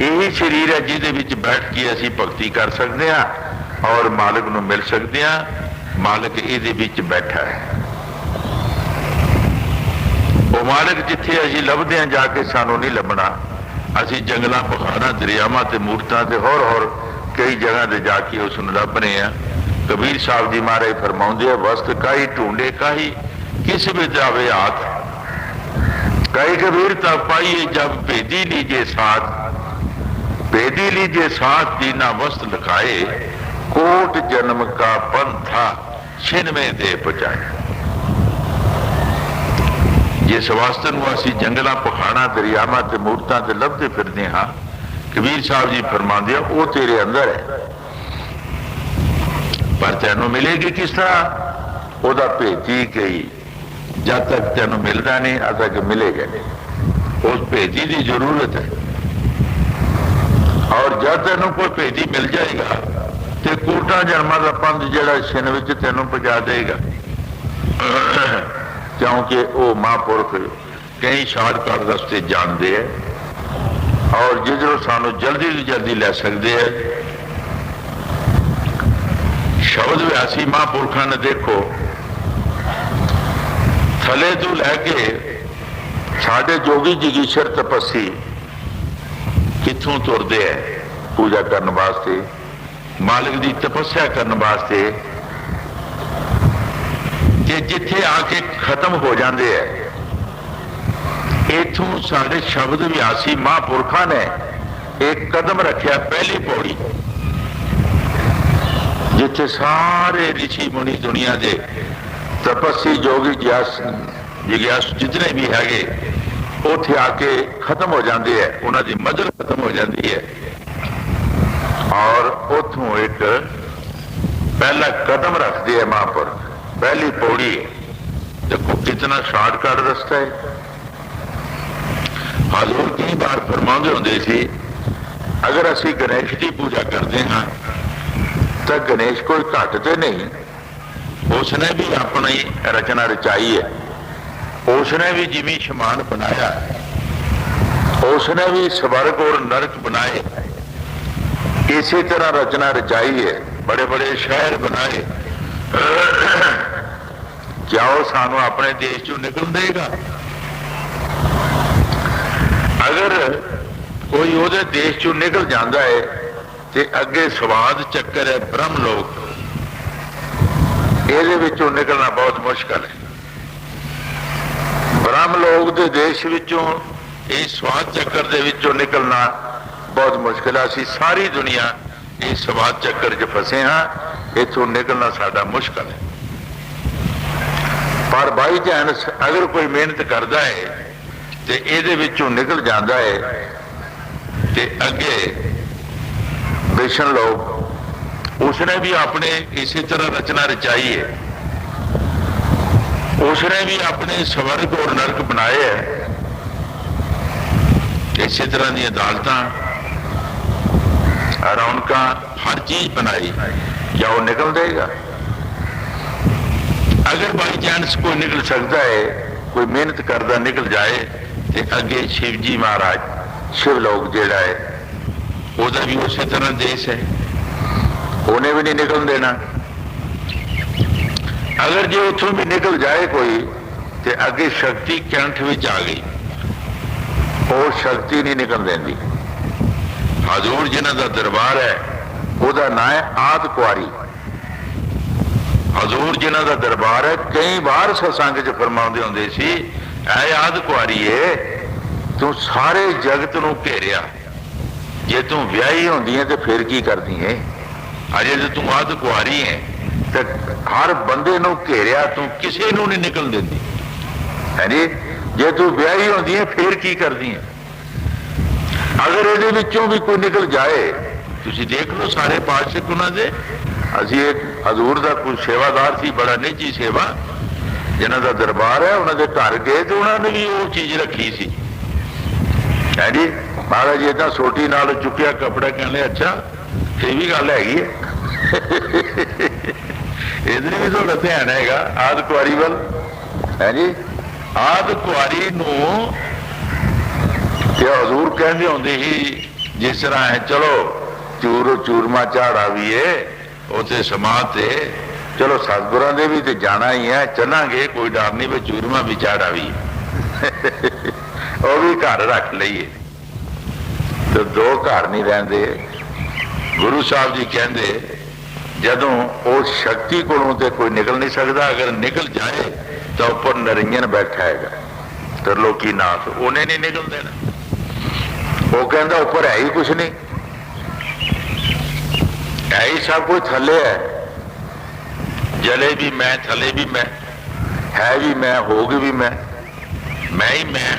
Speaker 2: यही शरीर है जिहदे विच बैठ के असीं भगती कर सकते हैं और मालिक नूं मिल सकते हैं। मालिक इहदे विच बैठा है। वो मालिक जिथे असीं लभदे हां जाके सानू नहीं लभना। ਅਸੀਂ ਜੰਗਲਾਂ ਪਹਾੜਾਂ ਦਰਿਆਵਾਂ ਤੇ ਮੂਰਤਾਂ ਤੇ ਹੋਰ ਕਈ ਜਗ੍ਹਾ ਤੇ ਜਾ ਕੇ ਉਸ ਨੂੰ ਲੱਭ ਰਹੇ ਆ। ਕਬੀਰ ਸਾਹਿਬ ਜੀ ਮਹਾਰਾਜ ਫਰਮਾਉਂਦੇ ਆ, ਵਸਤ ਕਾਈ ਢੂੰਡੇ ਕਾਈ ਕਿਸ ਵਿੱਚ ਆਵੇ ਹਾਥ, ਕਾਈ ਕਬੀਰ ਤਾਂ ਪਾਈਏ ਜਬ ਭੇਦੀ ਲੀਜੇ ਸਾਥ, ਭੇਦੀ ਲੀਜੇ ਸਾਥ दीना वस्त लखाए, कोट जन्म का पंथा छिन में दे पहुंचाए। जिस वास्ते ਨੂੰ ਅਸੀਂ ਜੰਗਲਾਂ ਪਹਾੜਾਂ ਦਰਿਆਵਾਂ ਤੇ ਮੂਰਤਾਂ ਤੇ ਲੱਭਦੇ ਫਿਰਦੇ ਹਾਂ, ਕਬੀਰ ਸਾਹਿਬ ਜੀ ਫਰਮਾਉਂਦੇ ਆ ਉਹ ਤੇਰੇ ਅੰਦਰ ਹੈ। ਪਰ ਤੈਨੂੰ ਮਿਲੇਗੀ ਕਿਸ ਤਰ੍ਹਾਂ? ਉਹਦਾ ਭੇਤੀ ਕਹੀ ਜਦ ਤੱਕ ਤੈਨੂੰ ਮਿਲਦਾ ਨਹੀਂ ਅਦ ਤੱਕ ਮਿਲੇਗਾ ਨਹੀਂ। ਉਸ ਭੇਤੀ ਦੀ ਜ਼ਰੂਰਤ ਹੈ। ਔਰ ਜਦ ਤੈਨੂੰ ਕੋਈ ਭੇਤੀ ਮਿਲ ਜਾਏਗਾ ਤੇ ਕੋਟਾਂ ਜਨਮਾਂ ਦਾ ਪੰਥ ਜਿਹੜਾ ਛਿਨ ਵਿੱਚ ਤੈਨੂੰ ਪਹੁੰਚਾ ਦੇਗਾ। क्योंकि वो महापुरख कई शॉर्टकट रस्ते जानते हैं और जिधरों सानू जल्दी तो जल्दी लै सकते हैं। शब्द व्यासी महापुरखों ने देखो थले तो लैके साढ़े जोगी जगीशर तपस्सी कितों तुरते हैं पूजा करने वास्ते, मालिक की तपस्या करने वास्ते, जिथे आके खत्म हो जाते हैं। इथों साढ़े शब्द व्यासी महापुरखों ने एक कदम रखा पहली पौड़ी, जिथे सारे ऋषि मुनि दुनिया के तपस्वी जोगी जिग्यासु जितने भी है उथे आके खत्म हो जाते हैं, उन्होंने मदद खत्म हो जाती है। और उथों एक पहला कदम रखते हैं महापुरख, पहली पौड़ी है। देखो कितना शॉर्टकट रास्ता है। हजूर कई बार फरमाते होंगे सी, अगर असी गणेश की पूजा करते हाँ तो गणेश कोई घट तो नहीं, उसने भी अपनी रचना रचाई है, उसने भी जिमी शमान बनाया, उसने भी स्वर्ग और नरक बनाए, इसी तरह रचना रचाई है, बड़े बड़े शहर बनाए। क्या वो सानू अपने देश चों निकल देगा? अगर कोई ਉਹਦੇ देश चों निकल जाता है तो अगे स्वाद चक्कर है ब्रह्म लोक, ਇਹਦੇ ਵਿੱਚੋਂ निकलना बहुत मुश्किल है। ब्रह्म लोक के देश ਵਿੱਚੋਂ ਇਹ स्वाद चक्कर ਦੇ ਵਿੱਚੋਂ निकलना बहुत मुश्किल है। ਅਸੀਂ सारी दुनिया इस स्वाद चक्कर च फसे हाँ, इथों निकलना साडा मुश्किल है। पर बाई चांस अगर कोई मेहनत करता है तो ये निकल जाता है तो अगे बेशन लोग उसने भी अपने इसी तरह रचना रचाई है, उसने भी अपने स्वर्ग और नरक बनाए है। इसी तरह दी अदालतां रौनकां हर चीज बनाई, क्या वो निकल देगा? अगर बाई चांस कोई निकल सकता है, कोई मेहनत करता निकल जाए, तो अगे शिव जी महाराज शिवलोक जिहड़ा है ਉਹਦਾ भी उस तरह देश है, उन्हें भी नहीं निकल देना। अगर जो उतों भी निकल जाए कोई, तो अगे शक्ति कंठ विच आ गई, वो शक्ति नहीं निकल देंदी। हजूर जिन्हां दा दरबार है, ਉਹਦਾ नाम है आद कुआरी। हजूर जिन्हां दा दरबार है, कई बार सत्संग च फरमाउंदे हुंदे सी, ऐ आद कुआरीए, तू सारे जगत नूं घेरिया, जे तू विआही होंदी है तो फिर की करदी है? अजे तो तू आद कुआरी है तो हर बंदे नूं घेरिया, तू किसी नूं नहीं निकल देंदी है जी। जे तू विआही होंदी है फिर की करदी है? अगर ਇਹਦੇ ਵਿੱਚੋਂ भी कोई निकल जाए, तुसीं देख लो सारे पातशाह उन्हां दे। ਅਸੀਂ एक हजूर ਦਾ कोई सेवादार सी, बड़ा निजी सेवा, जिन्हां दा दरबार है, उन्हां दे घर गए तो उन्होंने भी वो चीज रखी सी है जी। महाराज जी इदा सोटी नाल चुकिया कपड़ा, कहने अच्छा ये भी गल हैगी है। इधर भी थोड़ा ध्यान हैगा आद कुआरी वाल है जी। आद कुआरी नूं हजूर कहते होंगे ही, जिस तरह है चलो चूर चूरमा झाड़ा भी है उसे समाज से, चलो सतगुरां दे भी तो जाना ही है, चलांगे कोई डर नहीं, भी चूरमा भी झाड़ा भी वो भी घर रख लीए, तो दो घर नहीं रहते। गुरु साहब जी कहते जदों उस शक्ति कोलों ते कोई निकल नहीं सकता, अगर निकल जाए तो ऊपर नरिंजन बैठा है त्रिलोकी नाथ, उन्हें नहीं निकल देना। वो कहता ऊपर है ही कुछ नहीं, है ही सब कुछ थले है, जले भी मैं, थले भी मैं, है भी मैं, होगी भी मैं ही मैं।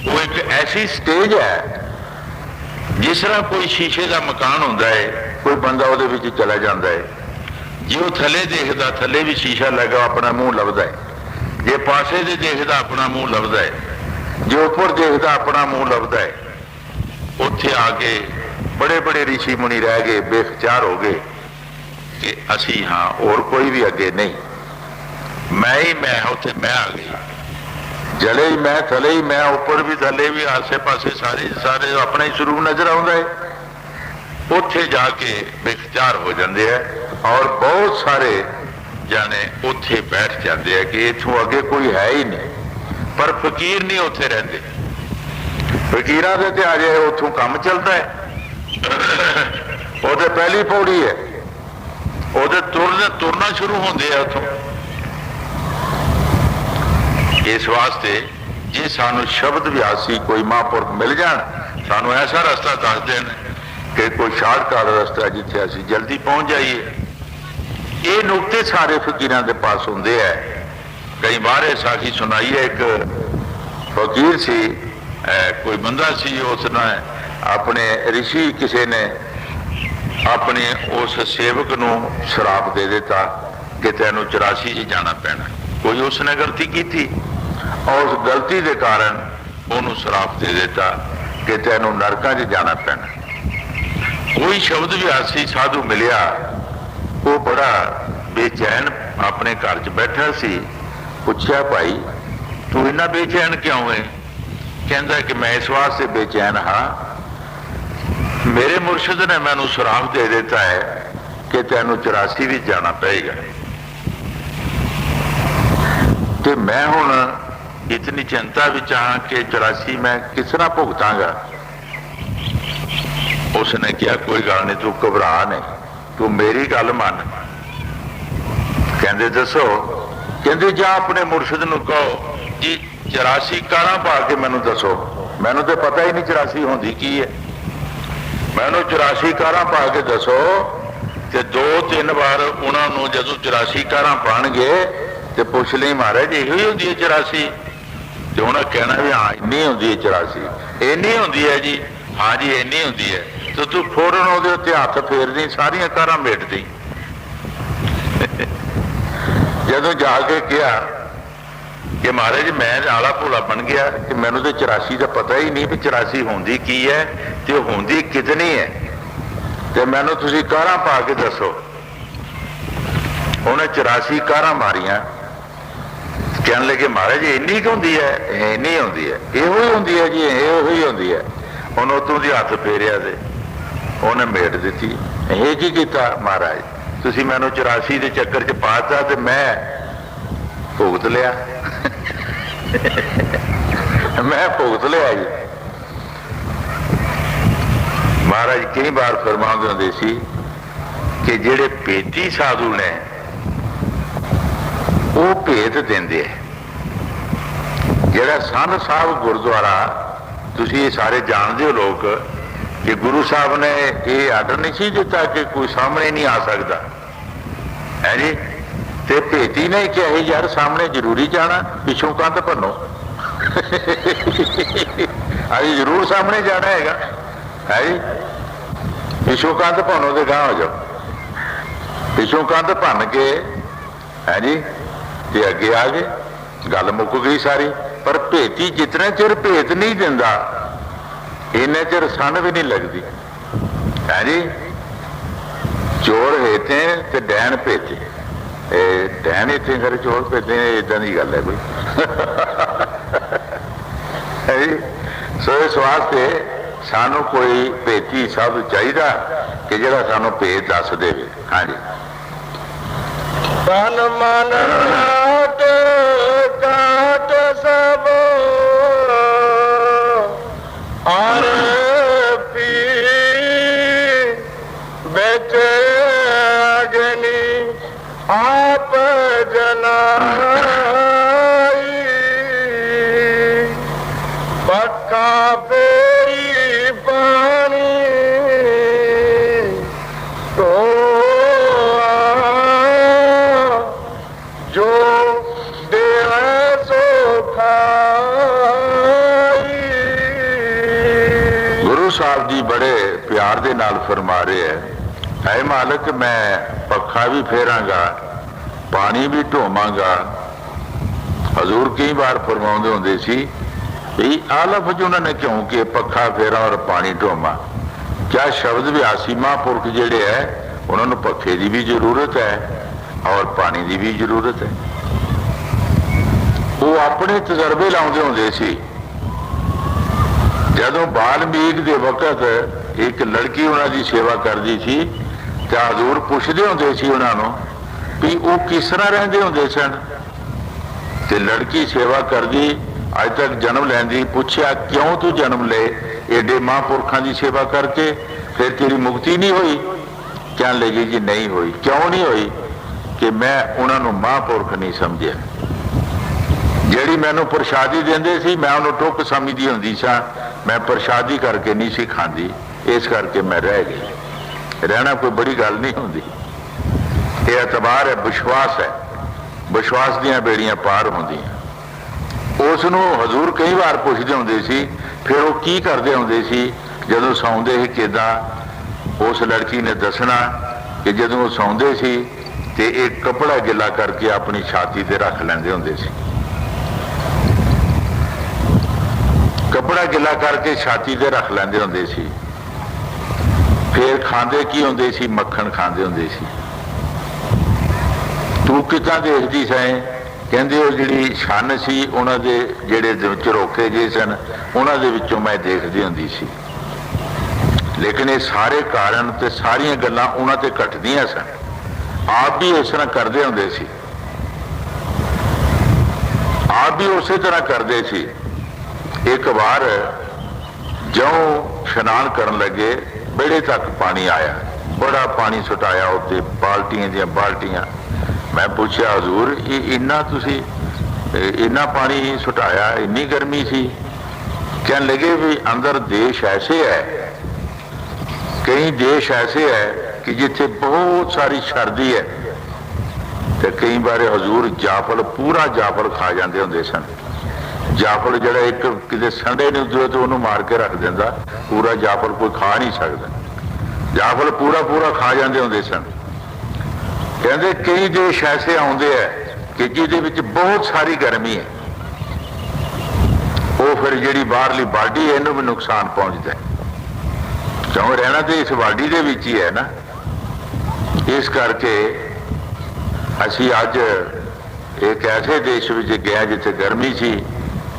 Speaker 2: वो एक ऐसी स्टेज है जिस तरह कोई शीशे का मकान होता है, कोई बंदा वो चला जाता है, जे वो थले देखता थले भी शीशा लगा अपना मुंह लभदा है, जे पासे से देखता अपना मुंह लभदा है, जे ऊपर देखता अपना मुंह लभदा है। उत्थे आके बड़े बड़े ऋषि मुनि रह गए, बेखचार हो गए कि असी हाँ और कोई भी अगे नहीं, मैं ही मैं, उत्थे मैं आ गई, जले ही मैं, थले ही मैं, ऊपर भी थले भी, आसे पासे सारे सारे अपना ही स्वरूप नजर आता है। उत्थे जाके बेखचार हो जाते हैं और बहुत सारे जाने उत्थे बैठ जाते हैं कि इथों अगे कोई है ही नहीं। पर फकीर नहीं उत्थे रहते, फकीरां दे ते आ जाए उथों काम चलता है। वो तो पहली पौड़ी है, वो तुरना शुरू होंदे है उथों। इस वास्ते जे सानू शब्द व्यासी कोई महापुरख मिल जान, सानू ऐसा रास्ता दस देन कि कोई शार्टकट रास्ता जिथे असी जल्दी पहुंच जाइए। ये नुकते सारे फकीरां दे पास होंदे है। कई बार ये साखी सुनाई है, एक फकीर सी, कोई बंदा सी, उसने अपने ऋषि किसी ने अपने उस सेवक नूं श्राप दे दिता कि तैनूं 84 च जाना पैना। कोई उसने गलती की थी और उस गलती के कारण उन्होंने श्राप दे दिता कि तैनूं नरकां च जाना पैना। कोई शब्द व्यासी साधु मिलिया, वो बड़ा बेचैन अपने घर च बैठा सी। पूछा भाई तू इन्ना बेचैन क्यों है? कहता कि मैं इस वास्ते बेचैन हाँ, मेरे मुर्शिद ने मैनू श्राप दे दिता है कि तैनूं 84 भी जाना पड़ेगा, तो मैं हुण इतनी चिंता विच हाँ कि 84 मैं किस तरह भुगतांगा। उसने कहा कोई गल नहीं, तू घबरा नहीं, तू मेरी गल मन। कहते दसो? कहते जा अपने मुर्शिद नूं कहो जी 84 कारां पा के मैनू दसो, मैनू तो पता ही नहीं 84 होंदी की है, मैनू 84 कारां पा के दसो। तो 2-3 बार उन्होंने जदों 84 कारां पाणगे तो पूछ ली महाराज यही होंदी है 84? तो उन्हें कहना भी हाँ इन्नी होंदी है 84, इन्नी होंदी है जी, हाँ जी इन्नी होंदी है। तो तू फौरन उहदे उत्ते हथ फेर दी, सारियां कारां मेट दी। जदों जाके कहा कि महाराज मैं आला भोला बन गया कि मैनू तो 84 का पता ही नहीं भी 84 होंदी की है, तो होंदी कितनी है। ਤੇ ਮੈਨੂੰ ਤੁਸੀਂ ਕਾਰਾਂ ਪਾ ਕੇ ਦੱਸੋ। ਉਹਨੇ 84 ਕਾਰਾਂ ਮਾਰੀਆਂ। ਕਹਿਣ ਲੱਗੇ ਮਹਾਰਾਜ ਇੰਨੀ ਕੁ ਹੁੰਦੀ ਹੈ? ਇੰਨੀ ਹੁੰਦੀ ਹੈ। ਇਹੋ ਹੀ ਹੁੰਦੀ ਹੈ ਜੀ, ਇਹੋ ਹੀ ਹੁੰਦੀ ਹੈ। ਉਹਨੂੰ ਉਤੋਂ ਦੀ ਹੱਥ ਫੇਰਿਆ ਤੇ ਉਹਨੇ ਮੇਟ ਦਿੱਤੀ। ਇਹ ਕੀ ਕੀਤਾ ਮਹਾਰਾਜ? ਤੁਸੀਂ ਮੈਨੂੰ 84 ਦੇ ਚੱਕਰ 'ਚ ਪਾਤਾ ਤੇ ਮੈਂ ਭੁਗਤ ਲਿਆ। ਮੈਂ ਭੁਗਤ ਲਿਆ ਜੀ। ਮਹਾਰਾਜ ਕਈ ਵਾਰ ਫਰਮਾਉਂਦੇ ਹੁੰਦੇ ਸੀ ਕਿ ਜਿਹੜੇ ਭੇਤੀ ਸਾਧੂ ਨੇ ਉਹ ਭੇਤ ਦਿੰਦੇ ਹੈ। ਜਿਹੜਾ ਸੰਨ ਸਾਹਿਬ ਗੁਰਦੁਆਰਾ, ਤੁਸੀਂ ਇਹ ਸਾਰੇ ਜਾਣਦੇ ਹੋ ਲੋਕ, ਕਿ ਗੁਰੂ ਸਾਹਿਬ ਨੇ ਇਹ ਆਰਡਰ ਨਹੀਂ ਸੀ ਦਿੱਤਾ ਕਿ ਕੋਈ ਸਾਹਮਣੇ ਨਹੀਂ ਆ ਸਕਦਾ ਹੈ ਜੀ। ਤੇ ਭੇਤੀ ਨੇ ਕਿਹਾ ਯਾਰ ਸਾਹਮਣੇ ਜ਼ਰੂਰੀ ਜਾਣਾ, ਪਿੱਛੋਂ ਕੰਧ ਭੰਨੋ। ਅਸੀਂ ਜ਼ਰੂਰ ਸਾਹਮਣੇ ਜਾਣਾ ਹੈਗਾ ਹੈ ਜੀ। ਪਿੱਛੋਂ ਕੰਧ ਭੰਨੋ ਤੇ ਗਾਂਹ ਹੋ ਜਾਓ। ਪਿੱਛੋਂ ਕੰਧ ਭੰਨ ਕੇ ਹੈ ਜੀ ਤੇ ਅੱਗੇ ਆ ਗਏ, ਗੱਲ ਮੁੱਕ ਗਈ ਸਾਰੀ। ਪਰ ਭੇਤੀ ਜਿਤਨੇ ਚਿਰ ਭੇਤ ਨਹੀਂ ਦਿੰਦਾ ਇੰਨੇ ਚਿਰ ਸੰਨ ਵੀ ਨਹੀਂ ਲੱਗਦੀ ਹੈ ਜੀ। ਚੋਰ ਹੇਤੇ ਤੇ ਡੈਣ ਭੇਤੇ। ਇਹ ਡੈਣ ਇੱਥੇ ਖਰੇ ਚੋਰ ਭੇਤੇ, ਏਦਾਂ ਦੀ ਗੱਲ ਹੈ ਕੋਈ ਹੈ ਜੀ। ਸੋ ਇਸ ਵਾਸਤੇ ਸਾਨੂੰ ਕੋਈ ਭੇਤੀ ਸਾਧੂ ਚਾਹੀਦਾ ਕਿ ਜਿਹੜਾ ਸਾਨੂੰ ਭੇਤ ਦੱਸ ਦੇਵੇ। ਹਾਂਜੀ।
Speaker 1: ਤਨ ਮਨ ਕਾਟ ਕਾਟ ਸਭ ਆਰ ਪੀ ਵਿੱਚ ਅਗਨੀ ਆਪ ਜਨਾਈ ਪੱਕਾ ਫੇਰੀ ਪਾਣੀ ਜੋ ਦੇਵ ਸੋ ਖਾਈ।
Speaker 2: ਗੁਰੂ ਸਾਹਿਬ ਜੀ ਬੜੇ ਪਿਆਰ ਦੇ ਨਾਲ ਫਰਮਾ ਰਹੇ ਹੈ, ਐ ਮਾਲਕ ਮੈਂ ਪੱਖਾ ਵੀ ਫੇਰਾਂਗਾ, ਪਾਣੀ ਵੀ ਢੋਵਾਂਗਾ। ਹਜ਼ੂਰ ਕਈ ਵਾਰ ਫਰਮਾਉਂਦੇ ਹੁੰਦੇ ਸੀ ਵੀ ਆਹ ਲਫ਼ਜ਼ ਉਹਨਾਂ ਨੇ ਕਿਉਂ ਕਿ ਪੱਖਾ ਫੇਰਾਂ ਔਰ ਪਾਣੀ ਢੋਵਾਂ। ਕਿਆ ਸ਼ਬਦ ਵਿਆਸੀ ਮਹਾਂਪੁਰਖ ਜਿਹੜੇ ਹੈ ਉਹਨਾਂ ਨੂੰ ਪੱਖੇ ਦੀ ਵੀ ਜ਼ਰੂਰਤ ਹੈ ਔਰ ਪਾਣੀ ਦੀ ਵੀ ਜ਼ਰੂਰਤ ਹੈ। ਉਹ ਆਪਣੇ ਤਜਰਬੇ ਲਾਉਂਦੇ ਹੁੰਦੇ ਸੀ। ਜਦੋਂ ਬਾਲਮੀਕ ਦੇ ਵਕਤ ਇੱਕ ਲੜਕੀ ਉਹਨਾਂ ਦੀ ਸੇਵਾ ਕਰਦੀ ਸੀ ਤੇ ਹਜ਼ੂਰ ਪੁੱਛਦੇ ਹੁੰਦੇ ਸੀ ਉਹਨਾਂ ਨੂੰ ਵੀ ਉਹ ਕਿਸ ਤਰ੍ਹਾਂ ਰਹਿੰਦੇ ਹੁੰਦੇ ਸਨ। ਤੇ ਲੜਕੀ ਸੇਵਾ ਕਰਦੀ, ਅੱਜ ਤੱਕ ਜਨਮ ਲੈਂਦੀ। ਪੁੱਛਿਆ ਕਿਉਂ ਤੂੰ ਜਨਮ ਲਏ ਏਡੇ ਮਹਾਂਪੁਰਖਾਂ ਦੀ ਸੇਵਾ ਕਰਕੇ, ਫਿਰ ਤੇਰੀ ਮੁਕਤੀ ਨਹੀਂ ਹੋਈ? ਕਹਿਣ ਲੱਗੀ ਜੀ ਨਹੀਂ ਹੋਈ। ਕਿਉਂ ਨਹੀਂ ਹੋਈ? ਕਿ ਮੈਂ ਉਹਨਾਂ ਨੂੰ ਮਹਾਂਪੁਰਖ ਨਹੀਂ ਸਮਝਿਆ। ਜਿਹੜੀ ਮੈਨੂੰ ਪ੍ਰਸ਼ਾਦੀ ਦਿੰਦੇ ਸੀ ਮੈਂ ਉਹਨੂੰ ਟੁੱਕ ਸਮਝਦੀ ਹੁੰਦੀ ਸਾਂ, ਮੈਂ ਪ੍ਰਸ਼ਾਦੀ ਕਰਕੇ ਨਹੀਂ ਸੀ ਖਾਂਦੀ, ਇਸ ਕਰਕੇ ਮੈਂ ਰਹਿ ਗਈ। ਰਹਿਣਾ ਕੋਈ ਬੜੀ ਗੱਲ ਨਹੀਂ ਹੁੰਦੀ। ਇਹ ਇਤਬਾਰ ਹੈ, ਵਿਸ਼ਵਾਸ ਹੈ। ਵਿਸ਼ਵਾਸ ਦੀਆਂ ਬੇੜੀਆਂ ਪਾਰ ਹੁੰਦੀਆਂ। ਉਸ ਨੂੰ ਹਜ਼ੂਰ ਕਈ ਵਾਰ ਪੁੱਛਦੇ ਹੁੰਦੇ ਸੀ। ਫਿਰ ਉਹ ਕੀ ਕਰਦੇ ਹੁੰਦੇ ਸੀ ਜਦੋਂ ਸੌਂਦੇ ਸੀ ਕਿੱਦਾਂ? ਉਸ ਲੜਕੀ ਨੇ ਦੱਸਣਾ ਕਿ ਜਦੋਂ ਉਹ ਸੌਂਦੇ ਸੀ ਤੇ ਇੱਕ ਕੱਪੜਾ ਗਿੱਲਾ ਕਰਕੇ ਆਪਣੀ ਛਾਤੀ ਤੇ ਰੱਖ ਲੈਂਦੇ ਹੁੰਦੇ ਸੀ। ਕੱਪੜਾ ਗਿੱਲਾ ਕਰਕੇ ਛਾਤੀ ਤੇ ਰੱਖ ਲੈਂਦੇ ਹੁੰਦੇ ਸੀ। ਫਿਰ ਖਾਂਦੇ ਕੀ ਹੁੰਦੇ ਸੀ? ਮੱਖਣ ਖਾਂਦੇ ਹੁੰਦੇ ਸੀ। ਤੂੰ ਕਿੱਦਾਂ ਦੇਖਦੀ ਸੈਂ? ਕਹਿੰਦੇ ਉਹ ਜਿਹੜੀ ਛੰਨ ਸੀ ਉਹਨਾਂ ਦੇ ਜਿਹੜੇ ਝਰੋਖੇ ਜੇ ਸਨ ਉਹਨਾਂ ਦੇ ਵਿੱਚੋਂ ਮੈਂ ਦੇਖਦੀ ਹੁੰਦੀ ਸੀ। ਲੇਕਿਨ ਇਹ ਸਾਰੇ ਕਾਰਨ ਤੇ ਸਾਰੀਆਂ ਗੱਲਾਂ ਉਹਨਾਂ ਤੇ ਘਟਦੀਆਂ ਸਨ। ਆਪ ਵੀ ਇਸ ਤਰ੍ਹਾਂ ਕਰਦੇ ਹੁੰਦੇ ਸੀ। ਆਪ ਵੀ ਉਸੇ ਤਰ੍ਹਾਂ ਕਰਦੇ ਸੀ। ਇੱਕ ਵਾਰ ਜਿਉਂ ਇਸ਼ਨਾਨ ਕਰਨ ਲੱਗੇ ਬੇੜੇ ਤੱਕ ਪਾਣੀ ਆਇਆ, ਬੜਾ ਪਾਣੀ ਸੁਟਾਇਆ ਉੱਤੇ, ਬਾਲਟੀਆਂ ਦੀਆਂ ਬਾਲਟੀਆਂ। ਮੈਂ ਪੁੱਛਿਆ ਹਜ਼ੂਰ ਇਹ ਇੰਨਾ ਤੁਸੀਂ ਇੰਨਾ ਪਾਣੀ ਸੁਟਾਇਆ, ਇੰਨੀ ਗਰਮੀ ਸੀ? ਕਹਿਣ ਲੱਗੇ ਵੀ ਅੰਦਰ ਦੇਸ਼ ਐਸੇ ਹੈ, ਕਈ ਦੇਸ਼ ਐਸੇ ਹੈ ਕਿ ਜਿੱਥੇ ਬਹੁਤ ਸਾਰੀ ਸਰਦੀ ਹੈ ਤੇ ਕਈ ਵਾਰ ਹਜ਼ੂਰ ਜਾਫਲ, ਪੂਰਾ ਜਾਫਲ ਖਾ ਜਾਂਦੇ ਹੁੰਦੇ ਸਨ। ਜਾਫਲ ਜਿਹੜਾ ਇੱਕ ਕਿਤੇ ਸੰਡੇ ਨੂੰ ਦਿਓ ਤੇ ਉਹਨੂੰ ਮਾਰ ਕੇ ਰੱਖ ਦਿੰਦਾ, ਪੂਰਾ ਜਾਫਲ ਕੋਈ ਖਾ ਨਹੀਂ ਸਕਦਾ। ਜਾਫਲ ਪੂਰਾ ਪੂਰਾ ਖਾ ਜਾਂਦੇ ਹੁੰਦੇ ਸਨ। ਕਹਿੰਦੇ ਕਈ ਦੇਸ਼ ਐਸੇ ਆਉਂਦੇ ਹੈ ਕਿ ਜਿਹਦੇ ਵਿੱਚ ਬਹੁਤ ਸਾਰੀ ਗਰਮੀ ਹੈ, ਉਹ ਫਿਰ ਜਿਹੜੀ ਬਾਹਰਲੀ ਬਾਡੀ ਹੈ ਇਹਨੂੰ ਵੀ ਨੁਕਸਾਨ ਪਹੁੰਚਦਾ ਹੈ। क्यों रहना तो इस वाडी दे विच ही है ना। इस करके असी अज एक ऐसे देश में गए जिथे गर्मी सी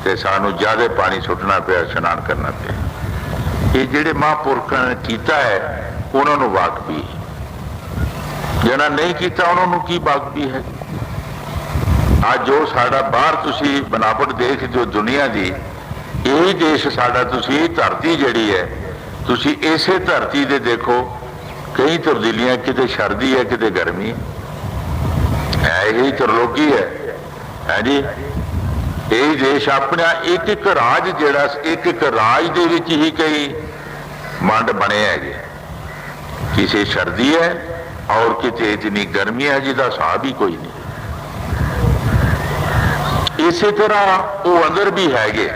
Speaker 2: ते सानू ज्यादा पानी सुटना पिया, इशनान करना पिया। ये जिहड़े महापुरखों ने कीता है उन्होंने वाकफी है, जिन्होंने नहीं किया उन्होंने की वाकफी है। आज जो साडा बाहर तुसी बनावट देखते हो दुनिया की, यही देश साडा तुसी धरती जिहड़ी है, तुसी इसे धरती दे देखो कई तब्दीलियां, किते सर्दी है किते गर्मी है, यही त्रिलोकी है जी। यही देश अपना एक एक राज जिहड़ा एक एक राज दे विच ही कई मंड बने है, किसी सर्दी है और किते इतनी गर्मी है जिसका हिसाब ही कोई नहीं। इसी तरह वो अंदर भी हैगे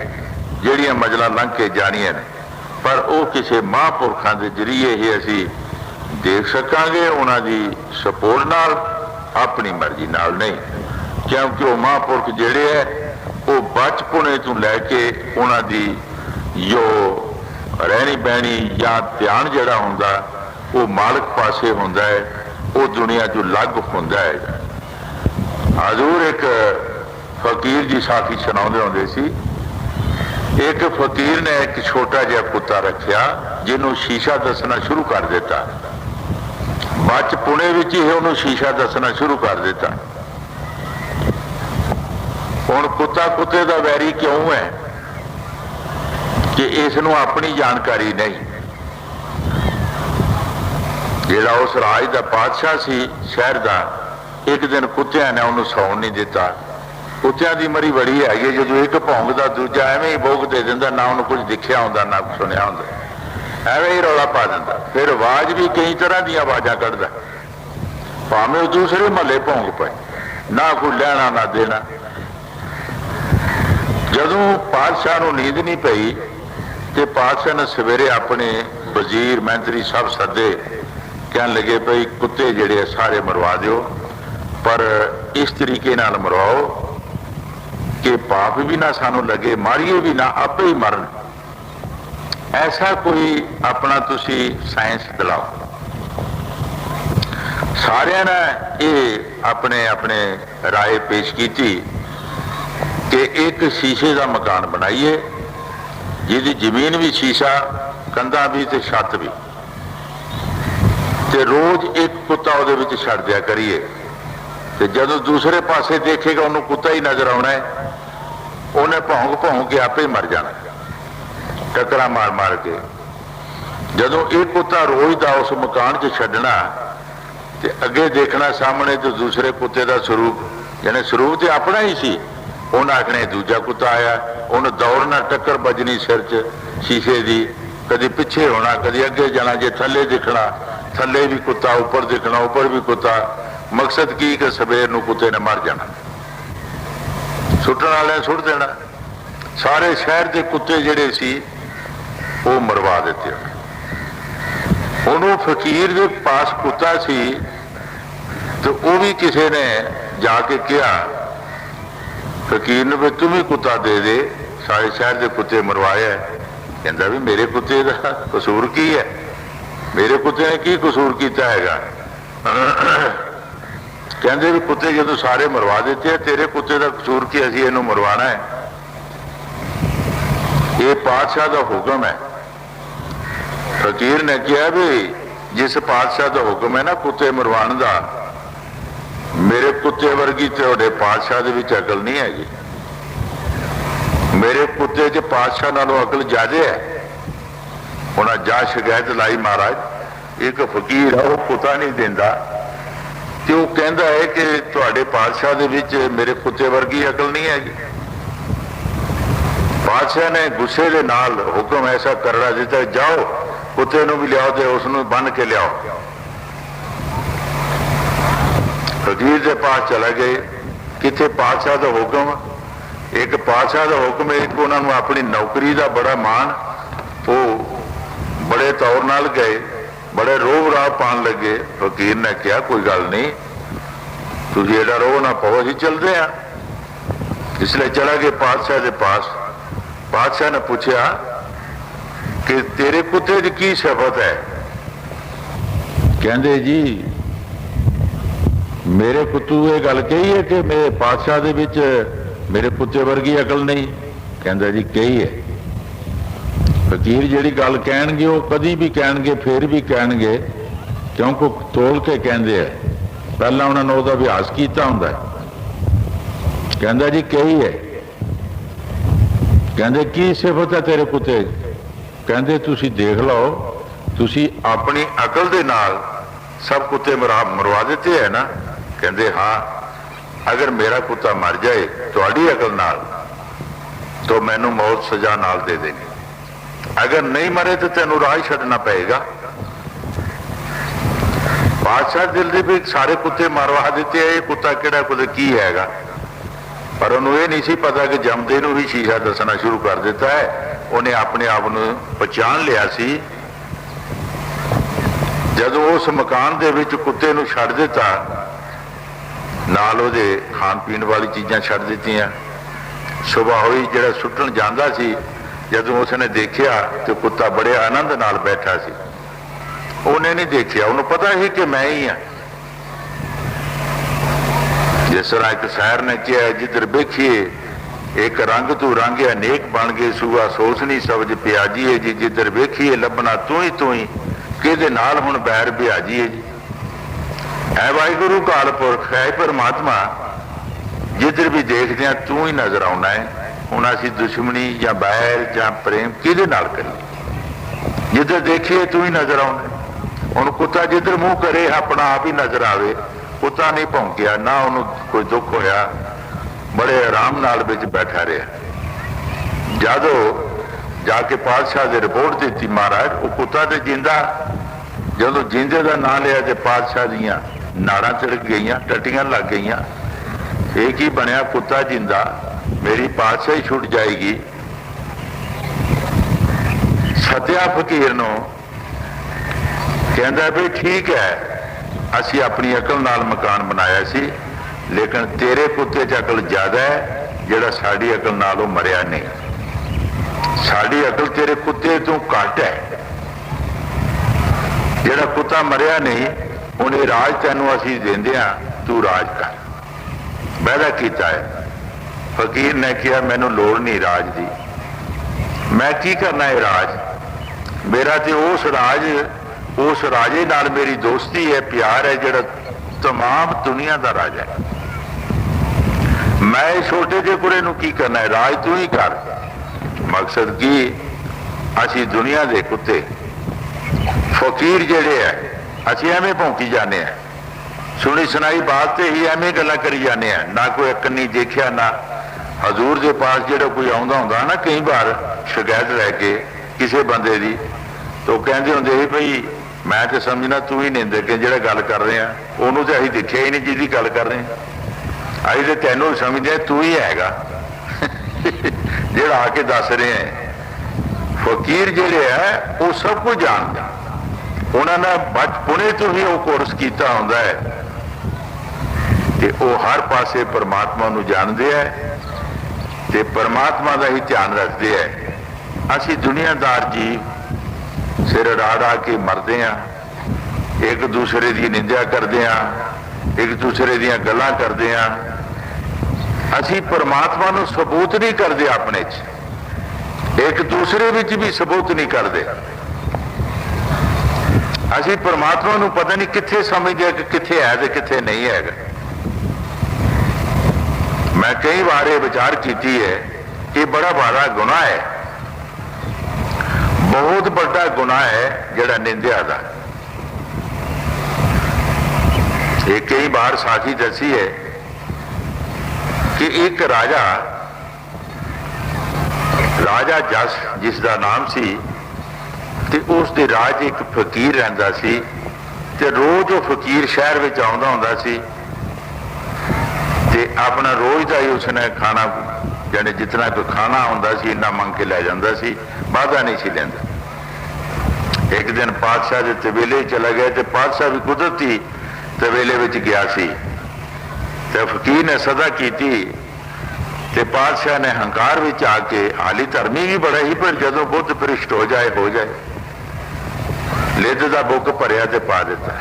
Speaker 2: जिहड़ियां मजला लंघ के जानियां ने, पर वो किसी महापुरखों के जरिए ही असी देख सकांगे, उन्होंने सपोर्ट नाल, अपनी मर्जी नाल नहीं। क्योंकि वो महापुरख जिहड़े है वो बचपने तो लैके उन्होंने जो रहनी बहनी या ध्यान जिहड़ा हुंदा वो मालिक पासे हुंदा है, वो दुनिया चों अलग हुंदा है। हजूर एक फकीर जी साखी सुनाउंदे हुंदे सी। एक फकीर ने एक छोटा जिहा कुत्ता रखिया जिन्हों शीशा दसना शुरू कर दिता। बचपने विच ही उन्होंने शीशा दसना शुरू कर दिता। हुण कुत्ता कुत्ते का वैरी क्यों है कि इसनों अपनी जानकारी नहीं। जिहड़ा उस राज का बादशाह सी शहर का, एक दिन कुत्तियां ने उन्होंने सौण नहीं दिता। कुत्तियां की मरी बड़ी है, जो एक भौंकदा दूजा एवं ही भोग दे दिंदा, ना उन्होंने कुछ दिखिया होंदा ना कुछ सुनिया होंदा, एवं ही रौला पा दिंदा। फिर आवाज भी कई तरह दी आवाजा कढ़दा, भावें दूसरे महल्ले भौंक पे, ना कोई लैना ना देना। जदों पातशाह नूं नींद नहीं पई ते पातशाह ने सवेरे अपने वजीर मंत्री सब सदे, कहन लगे भाई कुत्ते जिहड़े सारे मरवा दिओ, पर इस तरीके नाल मरवाओ कि पाप भी ना सानू लगे, मारिए भी ना, आपे ही मरन। ऐसा कोई अपना तुसी साइंस दिलाओ। सारिया ने ये अपने अपने राय पेश की कि एक शीशे का मकान बनाइए जिहदी जमीन भी शीशा, कंधा भी ते छत भी, ते रोज एक कुत्ता उहदे विच छड्ड दिया करिए, ते जदों दूसरे पासे देखेगा उन्होंने कुत्ता ही नजर आना है, उन्हें भौंक भौंक के आपे ही मर जाना, टकरा मार मार के। जदों एक कुत्ता रोज का उस मकान च छड्डना ते अगे देखना सामने तो दूसरे कुत्ते का स्वरूप, यानी स्वरूप तो अपना ही सी, उन्हें आखने दूजा कुत्ता आया, उन्हें दौड़ना, टक्कर बजनी सिर च शीशे की, कभी पिछे होना कभी अगे जाना, जे थले दिखना थले भी कुत्ता, ऊपर दिखना ऊपर भी कुत्ता। मकसद की कि सवेर नूं कुत्ते ने मर जाना, सुट्टण वाले सुट देना। सारे शहर के कुत्ते जिहड़े सी वो मरवा दिते। उन्होंने फकीर के पास कुत्ता सी तो वो भी किसी ने जाके कहा फकीर ने भी तुम ही कुत्ता दे दे, सारे शहर के कुत्ते मरवाया। कहता भी मेरे कुत्ते का कसूर की है, मेरे कुत्ते ने की कसूर किया है। कहते भी कुत्ते जो सारे मरवा देते हैं, तेरे कुत्ते का कसूर की, असी इनू मरवाना है। ये पातशाह का हुक्म है। फकीर ने कहा भी जिस पातशाह का हुक्म है ना कुत्ते मरवाने का, मेरे कुत्ते वर्गी तेरे पातशाह दे विच अकल नहीं हैगी। मेरे कुत्ते च पातशाह नालों अकल ज्यादा है। उन्हें जा शिकायत लाई महाराज एक फकीर है वो कुत्ता नहीं देंदा, तो वो कहता है कि तुहाडे पातशाह दे विच मेरे कुत्ते वर्गी अकल नहीं हैगी। पातशाह ने गुस्से के नाल हुक्म ऐसा करड़ा दिता, जाओ कुत्ते नूं भी लियाओ ते उसनूं बन के लियाओ। फकीर के पास चला गए, किथे पातशाह का हुक्म, एक पातशाह का हुक्म, एक उन्होंने अपनी नौकरी का बड़ा मान, वो बड़े तौर नाल गए, बड़े रोब राह पान लगे। फकीर ने कहा कोई गल नहीं, तुम एडा रोह ना पाओ, अभी चलते हैं। इसलिए चला गए पातशाह के पास। पातशाह ने पूछा कि तेरे कुत्ते की की सिफत है? कहते जी मेरे कुत्तू ये गल कही है कि मेरे पातशाह दे विच मेरे कुत्ते वर्गी अकल नहीं? कहता जी कही है। फकीर जिहड़ी गल कहणगे वो कदी भी कहणगे, फिर भी कहणगे, क्योंकि तोल के कहंदे है, पहला उन्होंने उसका अभ्यास किया हुंदा है। कहता जी कही है। कहते की सिफत है तेरे कुत्ते? कहते तुसी देख लो, तुसी अपनी अकल दे नाल सब कुत्ते मरवा देते है ना? कहते हाँ, अगर मेरा कुत्ता मर जाए तुहाडी अकल नाल तो मैनू मौत सजा नाल दे देनी, अगर नहीं मरे तो तेनू राह छड्डना पएगा। बादशाह दिल दे भी सारे कुत्ते मरवा देते है, ये कुत्ता किहड़ा कुत्ते की हैगा? पर उन्होंने ये नहीं सी पता कि जमदे नूं ही शीशा दसना शुरू कर दिता है। उन्हें अपने आप नूं पहचान लिया सी। जदों उस मकान दे विच कुत्ते नूं छड्ड दिता, नाल उहदे खाण पीण वाली चीज़ां छड्ड दित्तियां। सुबह हुई जिहड़ा सुट्टण जांदा सी, जदों उसने देखिया तो कुत्ता बड़े आनंद नाल बैठा सी। उन्हें नहीं देखिया, उन्हें पता ही कि मैं ही हाँ। जिस तरह एक शायर ने किया, जिधर देखिए एक रंग तू रंग अनेक बन गए, सूआ सोच नहीं समझ प्याजी है जी, जिधर वेखिए लभना तू ही कि नाल हुण बैर बिहाजी है जी। है वाहिगुरु काल पुरख है परमात्मा, जिधर भी देखते हैं तू ही नजर आना है। हुण असीं दुश्मनी या बैर या प्रेम किहदे नाल करिए? जिधर देखिए तू ही नजर आना है। हुण कुत्ता जिधर मुंह करे अपना आप ही नजर आवे। कुत्ता नहीं भौंकिया, ना उन्होंने कोई दुख होया, बड़े आराम नाल विच बैठा रहा। जदों जाके पातशाह ने रिपोर्ट दी महाराज वो कुत्ता तो जिंदा, जदों जिंदे का नाम लिया तो पातशाह दियां नाड़ां तिड़क गईयां, टट्टियां लग गईयां। एक ही बनया कुत्ता जिंदा, मेरी पातशाही छुट जाएगी। सत्या फकीर नूं कहंदा भी ठीक है, असी अपनी अकल नाल मकान बनाया सी, लेकिन तेरे कुत्ते च अकल ज्यादा है, जिहड़ा साडी अकल नाल वो मरिया नहीं। साडी अकल तेरे कुत्ते तो घट है। जिहड़ा कुत्ता मरिया नहीं, उन्हें राज तैनू असी देंदे हां, तू राज कर। वादा कीता है। फकीर ने कहा मैनू लोड़ नहीं राज दी, मैं की करना है राज? मेरा तो उस राजे नाल मेरी दोस्ती है, प्यार है, जिहड़ा तमाम दुनिया का राजा है। मैं छोटे जे कुरे नूं की करना है? राज तू ही कर। मकसद की असी दुनिया दे कुत्ते फकीर जिहड़े है, असी एवें भौंकी जाने हैं, सुनी सुनाई बात ते ही एवें गल्लां करी जाने हैं, ना कोई अक्कनी देखिया ना। हजूर के पास जो कोई आउंदा हुंदा ना कई बार शिकायत लैके किसी बंदे की, तो कहते होंगे ही भाई मैं तो समझना तू ही नहीं कि जो गल कर रहे हैं उन्होंने तो अभी देखिया ही नहीं जिहदी गल कर रहे हैं, अभी तो तेनों समझते तू ही हैगा जिहड़ा आके दस रहे हैं। फकीर जिहड़े है वो सब कुछ जानदा, उन्होंने बचपने तो ही वो कोर्स किया हुंदा है कि वो हर पासे परमात्मा नूं जानदे है ते परमात्मा का ही ध्यान रखते हैं। असी दुनियादार जीव सिर अड़ा के मरते हैं, एक दूसरे की निंदा करते हैं, एक दूसरे दी गल्लां करते हैं। असी परमात्मा नूं सबूत नहीं करते, अपने च एक दूसरे विच भी सबूत नहीं करते। असी परमात्मा नूं पता नहीं कित्थे समझते कि कित्थे है ते कित्थे नहीं है। मैं कई बार ये विचार की है कि बड़ा बड़ा गुनाह है, बहुत बड़ा गुनाह है जिहड़ा निंदिया दा। ये कई बार साखी दसी है कि एक राजा जस जिसका नाम सी ते उस दे राज एक फकीर रहिंदा सी ते रोज वो फकीर शहर में आउंदा हुंदा सी ते अपना रोज का ही उसने खाना यानी जितना कोई खाना हुंदा सी इन्ना मंग के लै जांदा सी, वादा नहीं सी लैंदा। एक दिन पातशाह के तबेले चला गया तो पातशाह भी कुदरती तबेले विच गया सी ते फकीर ने सदा की ਤੇ ਪਾਤਸ਼ਾਹ ਨੇ ਹੰਕਾਰ ਵਿੱਚ ਆ ਕੇ, ਹਾਲੀ ਧਰਮੀ ਵੀ ਬੜਾ ਹੀ, ਪਰ ਜਦੋਂ ਬੁੱਧ ਭ੍ਰਿਸ਼ਟ ਹੋ ਜਾਏ ਲਿੱਧ ਦਾ ਬੁੱਕ ਭਰਿਆ ਤੇ ਪਾ ਦਿੱਤਾ।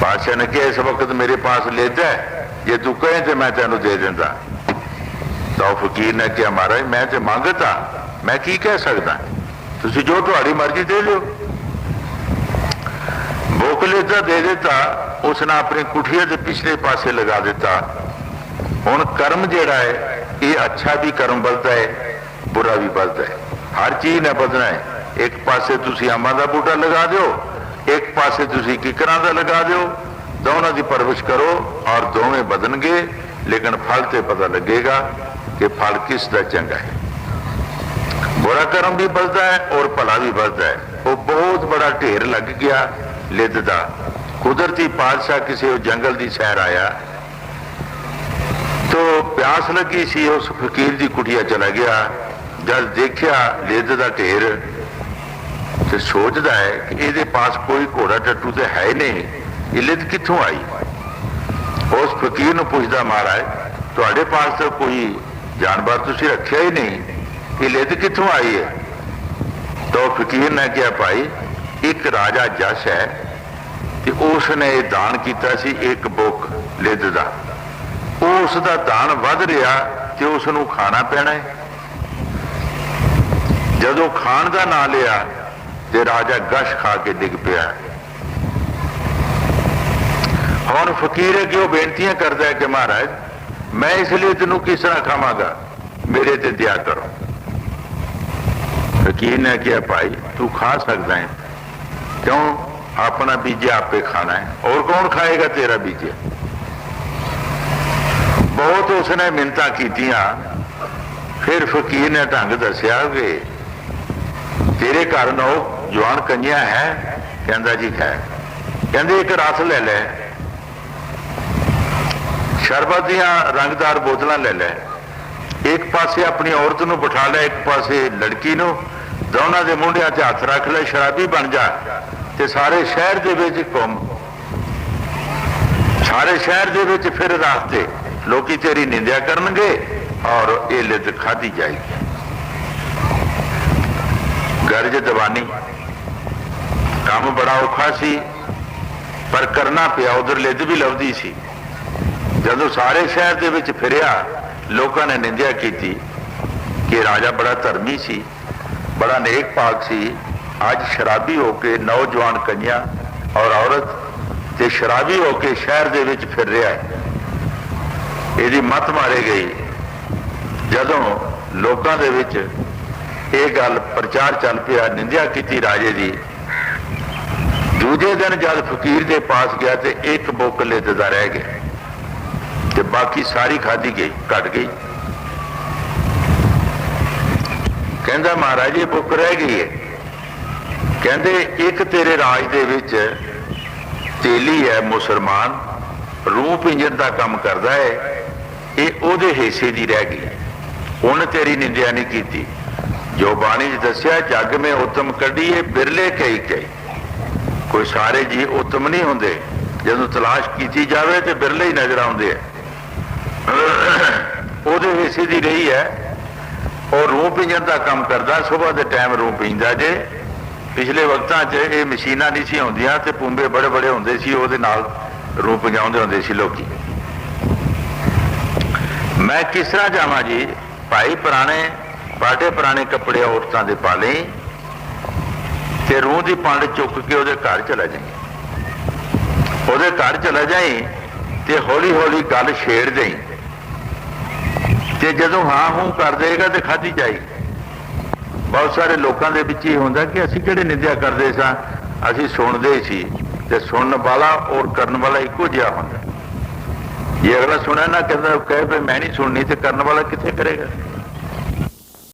Speaker 2: ਪਾਤਸ਼ਾਹ ਨੇ ਕਿਹਾ ਇਸ ਵਕਤ ਮੇਰੇ ਪਾਸ ਲਿੱਧ ਹੈ, ਜੇ ਤੂੰ ਕਹੇ ਤੇ ਮੈਂ ਤੈਨੂੰ ਦੇ ਦਿੰਦਾ। ਤਾਂ ਉਹ ਫਕੀਰ ਨੇ ਕਿਹਾ ਮਹਾਰਾਜ ਮੈਂ ਤੇ ਮੰਗਤਾ, ਮੈਂ ਕੀ ਕਹਿ ਸਕਦਾ, ਤੁਸੀਂ ਜੋ ਤੁਹਾਡੀ ਮਰਜ਼ੀ ਦੇ ਲਿਓ। ਬੁੱਕ ਲਿੱਧਾ ਦੇ ਦਿੱਤਾ। ਉਸਨੇ ਆਪਣੀ ਕੁਠੀਆ ਦੇ ਪਿਛਲੇ ਪਾਸੇ ਲਗਾ ਦਿੱਤਾ। ਹੁਣ ਕਰਮ ਜਿਹੜਾ ਹੈ ਇਹ ਅੱਛਾ ਵੀ ਕਰਮ ਵੱਧਦਾ ਹੈ, ਬੁਰਾ ਵੀ ਵੱਧਦਾ ਹੈ। ਹਰ ਚੀਜ਼ ਨੇ ਵੱਧਣਾ ਹੈ। ਇੱਕ ਪਾਸੇ ਤੁਸੀਂ ਅੰਬਾਂ ਦਾ ਬੂਟਾ ਲਗਾ ਦਿਓ, ਇੱਕ ਪਾਸੇ ਤੁਸੀਂ ਕਿਕਰਾਂ ਦਾ ਲਗਾ ਦਿਓ, ਦੋਨਾਂ ਦੀ ਪਰਵਰਿਸ਼ ਕਰੋ ਔਰ ਦੋਵੇਂ ਵਧਣਗੇ, ਲੇਕਿਨ ਫਲ ਤੇ ਪਤਾ ਲੱਗੇਗਾ ਕਿ ਫਲ ਕਿਸ ਦਾ ਚੰਗਾ ਹੈ। ਬੁਰਾ ਕਰਮ ਵੀ ਵੱਧਦਾ ਹੈ ਔਰ ਭਲਾ ਵੀ ਵੱਧਦਾ ਹੈ। ਉਹ ਬਹੁਤ ਬੜਾ ਢੇਰ ਲੱਗ ਗਿਆ ਲਿੱਧ ਦਾ। ਕੁਦਰਤੀ ਪਾਤਸ਼ਾਹ ਕਿਸੇ ਜੰਗਲ ਦੀ ਸੈਰ ਆਇਆ ਤੋ ਪਿਆਸ ਲੱਗੀ ਸੀ, ਉਸ ਫਕੀਰ ਦੀ ਕੁਟੀਆ ਚਲਾ ਗਿਆ। ਜਦ ਦੇਖਿਆ ਲਿੱਧ ਦਾ ਢੇਰ ਤੇ ਸੋਚਦਾ ਹੈ ਕਿ ਇਹਦੇ ਪਾਸ ਕੋਈ ਘੋੜਾ ਟੱਟੂ ਤੇ ਹੈ ਨਹੀਂ, ਇਹ ਲਿੱਧ ਕਿੱਥੋਂ ਆਈ। ਉਸ ਫਕੀਰ ਨੂੰ ਪੁੱਛਦਾ ਮਹਾਰਾਜ ਤੁਹਾਡੇ ਪਾਸ ਤਾਂ ਕੋਈ ਜਾਨਵਰ ਤੁਸੀਂ ਰੱਖਿਆ ਹੀ ਨਹੀਂ, ਇਹ ਲਿੱਧ ਕਿੱਥੋਂ ਆਈ ਹੈ। ਤਾਂ ਫਕੀਰ ਨੇ ਕਿਹਾ ਭਾਈ ਇੱਕ ਰਾਜਾ ਜਸ਼ ਹੈ ਤੇ ਉਸ ਨੇ ਇਹ ਦਾਨ ਕੀਤਾ ਸੀ ਇੱਕ ਬੁੱਕ ਲਿੱਧ ਦਾ। ਉਸ ਦਾ ਦਾਨ ਵੱਧ ਰਿਹਾ ਤੇ ਉਸ ਨੂੰ ਖਾਣਾ ਪੈਣਾ ਹੈ। ਜਦੋਂ ਖਾਣ ਦਾ ਨਾਂ ਲਿਆ ਤੇ ਰਾਜਾ ਗਸ਼ ਖਾ ਕੇ ਡਿੱਗ ਪਿਆ। ਹੁਣ ਫਕੀਰ ਅੱਗੇ ਉਹ ਬੇਨਤੀਆਂ ਕਰਦਾ ਹੈ ਕਿ ਮਹਾਰਾਜ ਮੈਂ ਇਸ ਲਈ ਤੈਨੂੰ ਕਿਸ ਤਰ੍ਹਾਂ ਖਾਵਾਂਗਾ, ਮੇਰੇ ਤੇ ਦਇਆ ਕਰੋ। ਫਕੀਰ ਨੇ ਕਿਹਾ ਭਾਈ ਤੂੰ ਖਾ ਸਕਦਾ ਹੈ, ਕਿਉਂ ਆਪਣਾ ਬੀਜਿਆ ਆਪੇ ਖਾਣਾ ਹੈ, ਔਰ ਕੌਣ ਖਾਏਗਾ ਤੇਰਾ ਬੀਜਿਆ। ਬਹੁਤ ਉਸਨੇ ਮਿੰਨਤਾਂ ਕੀਤੀਆਂ। ਫਿਰ ਫਕੀਰ ਨੇ ਢੰਗ ਦੱਸਿਆ ਕਿ ਤੇਰੇ ਘਰ ਨੌਜਵਾਨ ਕੰਨਿਆ ਹੈ। ਕਹਿੰਦਾ ਜੀ ਹੈ। ਕਹਿੰਦੇ ਇੱਕ ਰਸ ਲੈ ਲੈ, ਸ਼ਰਬਤ ਦੀਆਂ ਰੰਗਦਾਰ ਬੋਤਲਾਂ ਲੈ ਲੈ, ਇੱਕ ਪਾਸੇ ਆਪਣੀ ਔਰਤ ਨੂੰ ਬਿਠਾ ਲੈ, ਇੱਕ ਪਾਸੇ ਲੜਕੀ ਨੂੰ, ਦੋਨਾਂ ਦੇ ਮੋਢਿਆਂ ਤੇ ਹੱਥ ਰੱਖ ਲੈ, ਸ਼ਰਾਬੀ ਬਣ ਜਾ ਤੇ ਸਾਰੇ ਸ਼ਹਿਰ ਦੇ ਵਿੱਚ ਘੁੰਮ, ਸਾਰੇ ਸ਼ਹਿਰ ਦੇ ਵਿੱਚ ਫਿਰ ਰਾਸਤੇ ਲੋਕੀ ਤੇਰੀ ਨਿੰਦਿਆ ਕਰਨਗੇ ਔਰ ਇਹ ਲਿੱਧ ਖਾਧੀ ਜਾਏਗੀ। ਗਰਜ ਦਵਾਨੀ ਕੰਮ ਬੜਾ ਔਖਾ ਸੀ ਪਰ ਕਰਨਾ ਪਿਆ। ਉਧਰ ਲਿੱਧ ਵੀ ਲੱਭਦੀ ਸੀ। ਜਦੋਂ ਸਾਰੇ ਸ਼ਹਿਰ ਦੇ ਵਿੱਚ ਫਿਰਿਆ ਲੋਕਾਂ ਨੇ ਨਿੰਦਿਆ ਕੀਤੀ ਕਿ ਰਾਜਾ ਬੜਾ ਧਰਮੀ ਸੀ, ਬੜਾ ਨੇਕ ਪਾਕ ਸੀ, ਅੱਜ ਸ਼ਰਾਬੀ ਹੋ ਕੇ ਨੌਜਵਾਨ ਕੰਨਿਆ ਔਰ ਔਰਤ ਤੇ ਸ਼ਰਾਬੀ ਹੋ ਕੇ ਸ਼ਹਿਰ ਦੇ ਵਿੱਚ ਫਿਰ ਰਿਹਾ ਹੈ। ਇਹਦੀ ਮੱਤ ਮਾਰੇ ਗਈ। ਜਦੋਂ ਲੋਕਾਂ ਦੇ ਵਿੱਚ ਇਹ ਗੱਲ ਪ੍ਰਚਾਰ ਚੱਲ ਪਿਆ, ਨਿੰਦਿਆ ਕੀਤੀ ਰਾਜੇ ਦੀ। ਦੂਜੇ ਦਿਨ ਜਦ ਫਕੀਰ ਦੇ ਪਾਸ ਗਿਆ ਤੇ ਇੱਕ ਬੁੱਕ ਲਿੱਧ ਦਾ ਰਹਿ ਗਿਆ ਤੇ ਬਾਕੀ ਸਾਰੀ ਖਾਧੀ ਗਈ, ਘਟ ਗਈ। ਕਹਿੰਦਾ ਮਹਾਰਾਜ ਇਹ ਬੁੱਕ ਰਹਿ ਗਈ ਹੈ। ਕਹਿੰਦੇ ਇੱਕ ਤੇਰੇ ਰਾਜ ਦੇ ਵਿੱਚ ਤੇਲੀ ਹੈ ਮੁਸਲਮਾਨ, ਰੂਹ ਪਿੰਜਣ ਦਾ ਕੰਮ ਕਰਦਾ ਹੈ, ਇਹ ਉਹਦੇ ਹਿੱਸੇ ਦੀ ਰਹਿ ਗਈ। ਉਹਨੇ ਤੇਰੀ ਨਿੰਦਿਆ ਨਹੀਂ ਕੀਤੀ। ਜੋ ਬਾਣੀ 'ਚ ਦੱਸਿਆ ਜੱਗ ਮੇ ਉਤਮ ਕੱਢੀਏ ਬਿਰਲੇ ਕਈ ਕਈ, ਕੋਈ ਸਾਰੇ ਜੀ ਉਤਮ ਨਹੀਂ ਹੁੰਦੇ। ਜਦੋਂ ਤਲਾਸ਼ ਕੀਤੀ ਜਾਵੇ ਤੇ ਬਿਰਲੇ ਹੀ ਨਜ਼ਰ ਆਉਂਦੇ ਆ। ਉਹਦੇ ਹਿੱਸੇ ਦੀ ਰਹੀ ਹੈ। ਉਹ ਰੂਹ ਪਿੰਜਣ ਦਾ ਕੰਮ ਕਰਦਾ, ਸੁਬਾਹ ਦੇ ਟਾਈਮ ਰੂਹ ਪੀਂਦਾ ਜੇ। ਪਿਛਲੇ ਵਕਤਾਂ 'ਚ ਇਹ ਮਸ਼ੀਨਾਂ ਨਹੀਂ ਸੀ ਹੁੰਦੀਆਂ ਤੇ ਪੁੰਬੇ ਬੜੇ ਬੜੇ ਹੁੰਦੇ ਸੀ, ਉਹਦੇ ਨਾਲ ਰੂਹ ਪਜਾਉਂਦੇ ਹੁੰਦੇ ਸੀ ਲੋਕੀ। ਮੈਂ ਕਿਸ ਤਰ੍ਹਾਂ ਜਾਵਾਂ ਜੀ ਭਾਈ, ਪੁਰਾਣੇ ਕੱਪੜੇ ਔਰਤਾਂ ਦੇ ਪਾ ਲਈ ਤੇ ਰੂਹ ਦੀ ਪੰਡ ਚੁੱਕ ਕੇ ਉਹਦੇ ਘਰ ਚਲਾ ਜਾਈਂ। ਉਹਦੇ ਘਰ ਚਲਾ ਜਾਈਂ ਤੇ ਹੌਲੀ ਹੌਲੀ ਗੱਲ ਛੇੜ ਦੇਈਂ ਤੇ ਜਦੋਂ ਹਾਂ ਹੂੰ ਕਰ ਦੇਗਾ ਤੇ ਖਾਧੀ ਜਾਏਗੀ। ਬਹੁਤ ਸਾਰੇ ਲੋਕਾਂ ਦੇ ਵਿੱਚ ਇਹ ਹੁੰਦਾ ਕਿ ਅਸੀਂ ਕਿਹੜੇ ਨਿੰਦਿਆ ਕਰਦੇ ਸਾਂ, ਅਸੀਂ ਸੁਣਦੇ ਸੀ ਤੇ ਸੁਣਨ ਵਾਲਾ ਔਰ ਕਰਨ ਵਾਲਾ ਇੱਕੋ ਜਿਹਾ ਹੁੰਦਾ। ਜੇ ਅਗਲਾ ਸੁਣਿਆ ਨਾ ਕਹਿੰਦਾ ਕਹੇ ਵੀ ਮੈਂ ਨਹੀਂ ਸੁਣਨੀ ਤੇ ਕਰਨ ਵਾਲਾ ਕਿੱਥੇ ਕਰੇਗਾ।